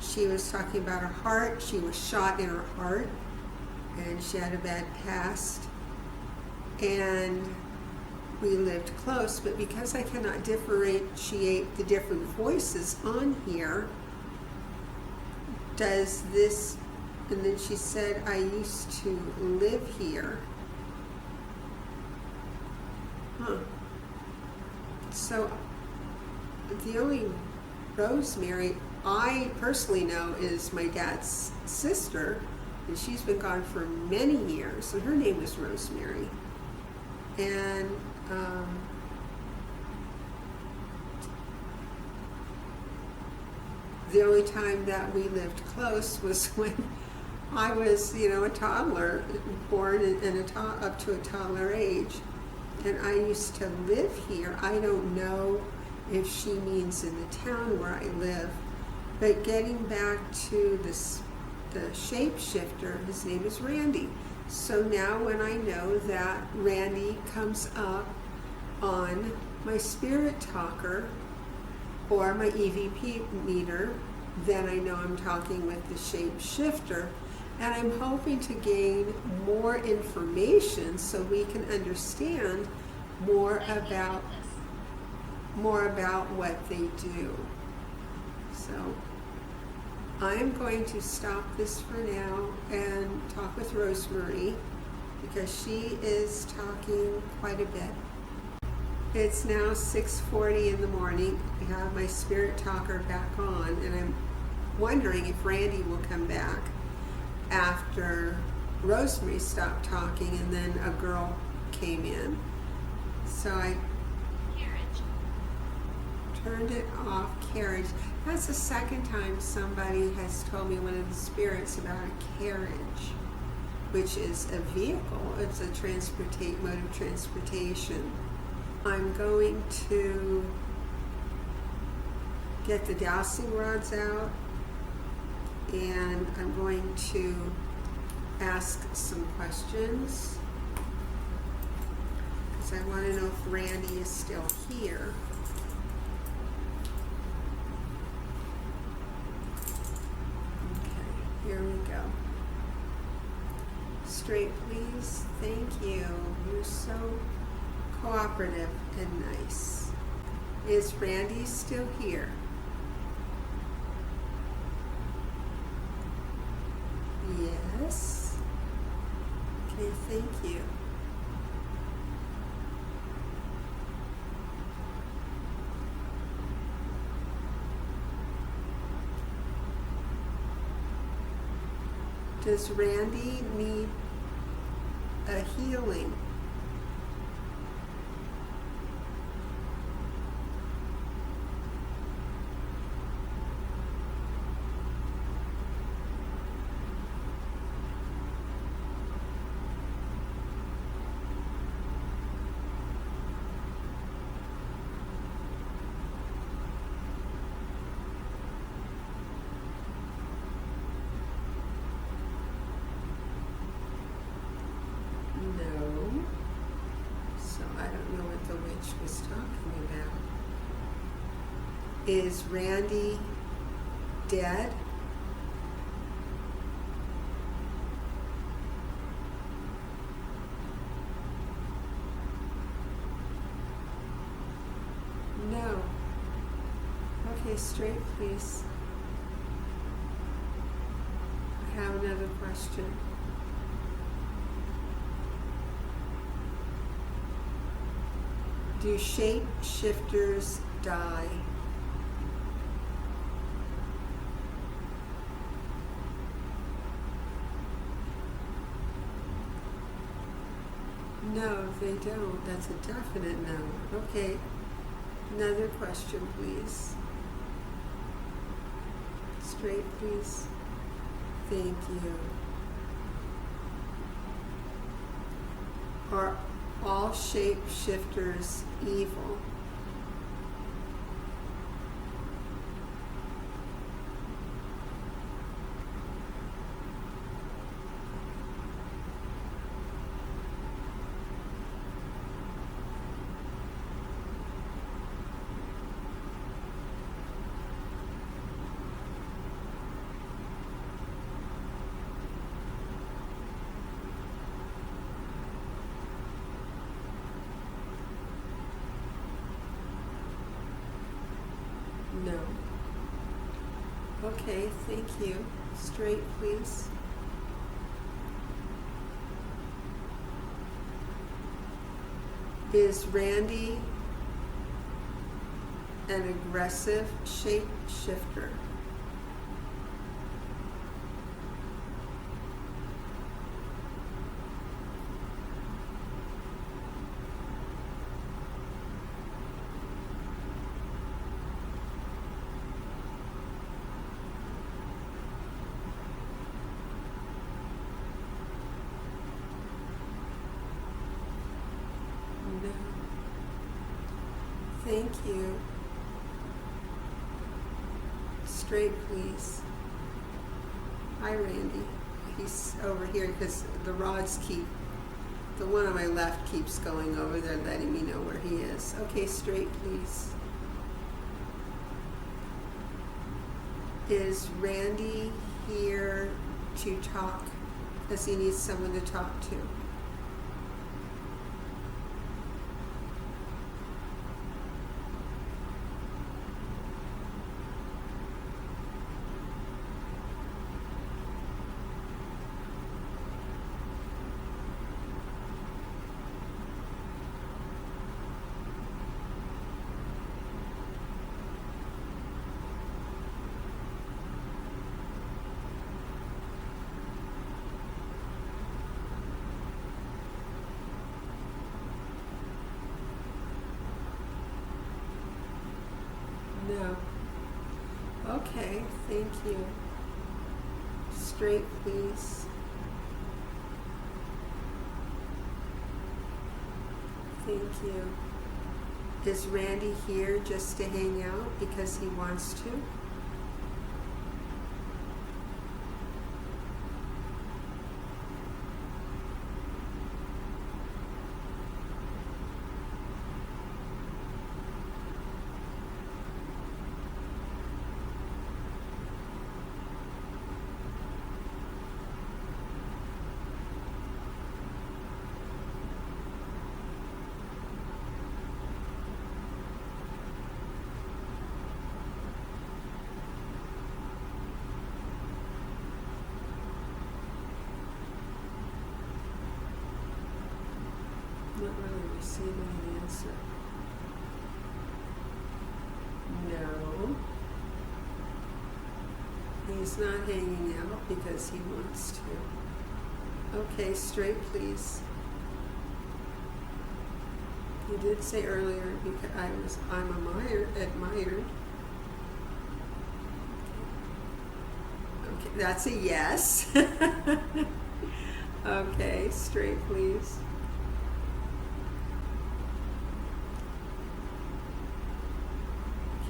she was talking about her heart. She was shot in her heart, and she had a bad past. And we lived close, but because I cannot differentiate the different voices on here, does this, and then she said, I used to live here. Huh. So the only Rosemary I personally know is my dad's sister, and she's been gone for many years, and her name is Rosemary. And the only time that we lived close was when I was, a toddler, born and up to a toddler age. And I used to live here. I don't know if she means in the town where I live. But getting back to this, the shapeshifter, his name is Randy. So now when I know that Randy comes up on my spirit talker or my EVP meter, then I know I'm talking with the shapeshifter. And I'm hoping to gain more information so we can understand more about what they do. So I'm going to stop this for now and talk with Rosemary, because she is talking quite a bit. It's now 6:40 in the morning. I have my spirit talker back on, and I'm wondering if Randy will come back after Rosemary stopped talking, and then a girl came in. So I turned it off, carriage. That's the second time somebody has told me, one of the spirits, about a carriage, which is a vehicle. It's a mode of transportation. I'm going to get the dowsing rods out, and I'm going to ask some questions, because I want to know if Randy is still here. Okay, here we go. Straight, please. Thank you. You're so cooperative and nice. Is Randy still here? Yes. Okay, thank you. Does Randy need a healing? No. So I don't know what the witch was talking about. Is Randy dead? No. Okay, straight, please. I have another question. Do shapeshifters die? No, they don't. That's a definite no. Okay. Another question, please. Straight, please. Thank you. Are all shapeshifters evil? No. Okay, thank you. Straight, please. Is Randy an aggressive shapeshifter? No. Thank you. Straight, please. Hi, Randy. He's over here because the rods the one on my left keeps going over there, letting me know where he is. Okay, straight, please. Is Randy here to talk? Does he need someone to talk to? No. Okay, thank you. Straight, please. Thank you. Is Randy here just to hang out because he wants to? Not really receiving an answer. No. He's not hanging out because he wants to. Okay, straight, please. You did say earlier because I'm admired. Okay, that's a yes. Okay, straight, please.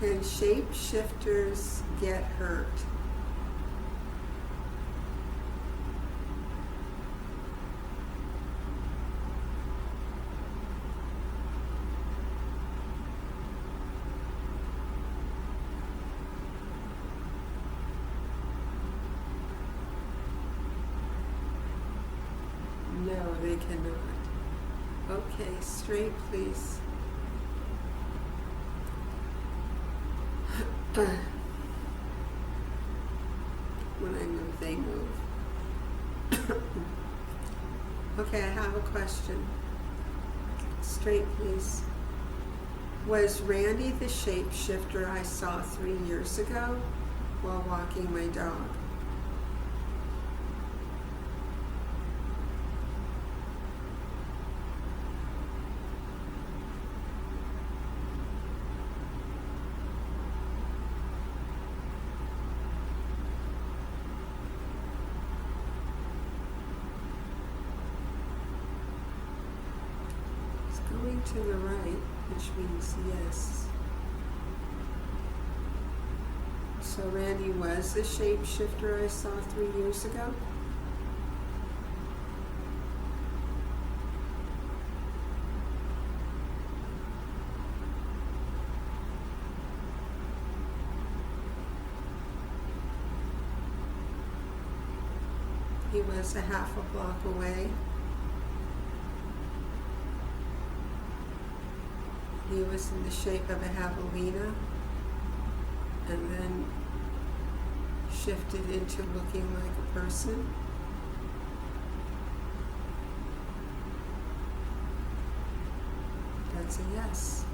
Can shapeshifters get hurt? No, they cannot. Okay, straight, please. When I move, they move. Okay, I have a question. Straight, please. Was Randy the shapeshifter I saw 3 years ago while walking my dog? Going to the right, which means yes. So Randy was the shapeshifter I saw 3 years ago? He was a half a block away. He was in the shape of a javelina. and then shifted into looking like a person. That's a yes.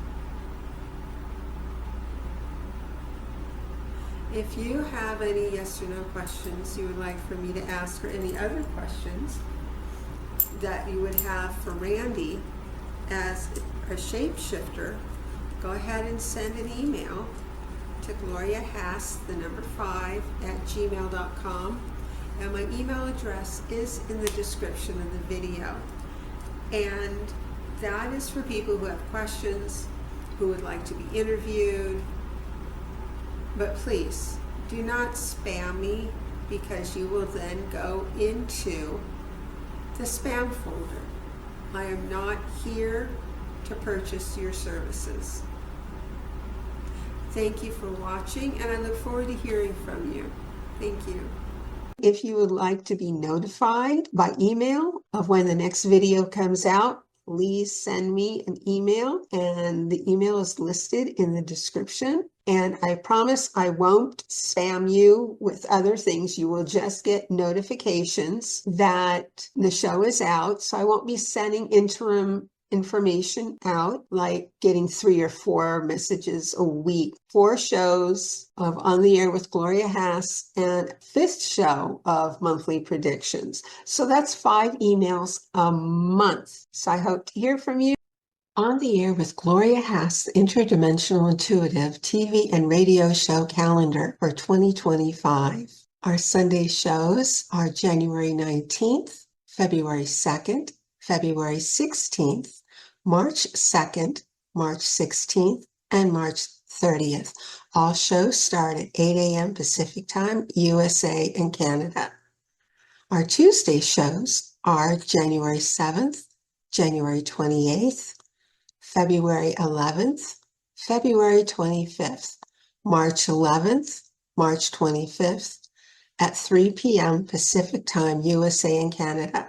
If you have any yes or no questions you would like for me to ask, or any other questions that you would have for Randy as a shapeshifter, go ahead and send an email to Gloria Hass, the number 5, @gmail.com. And my email address is in the description of the video. And that is for people who have questions, who would like to be interviewed. But please, do not spam me, because you will then go into the spam folder. I am not here to purchase your services. Thank you for watching, and I look forward to hearing from you. Thank you. If you would like to be notified by email of when the next video comes out, please send me an email, and the email is listed in the description. And I promise I won't spam you with other things. You will just get notifications that the show is out. So I won't be sending interim information out, like getting 3 or 4 messages a week. 4 shows of On the Air with Gloria Hass, and 5th show of Monthly Predictions. So that's 5 emails a month. So I hope to hear from you. On the Air with Gloria Hass, the Interdimensional Intuitive TV and radio show calendar for 2025. Our Sunday shows are January 19th, February 2nd, February 16th, March 2nd, March 16th, and March 30th. All shows start at 8 a.m. Pacific Time, USA and Canada. Our Tuesday shows are January 7th, January 28th, February 11th, February 25th, March 11th, March 25th, at 3 p.m. Pacific Time, USA and Canada.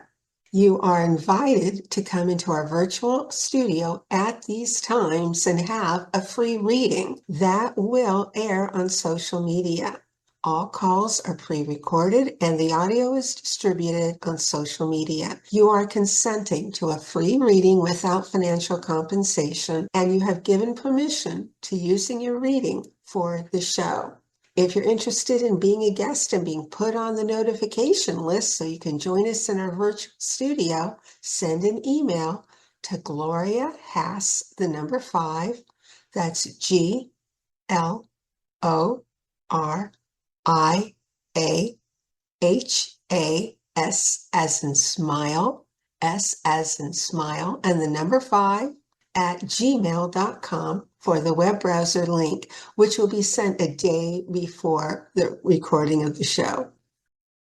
You are invited to come into our virtual studio at these times and have a free reading that will air on social media. All calls are pre-recorded and the audio is distributed on social media. You are consenting to a free reading without financial compensation, and you have given permission to using your reading for the show. If you're interested in being a guest and being put on the notification list so you can join us in our virtual studio, send an email to Gloria Hass, the number 5. That's GLORIAHAS as in smile, S as in smile, and the number 5 @gmail.com for the web browser link, which will be sent a day before the recording of the show.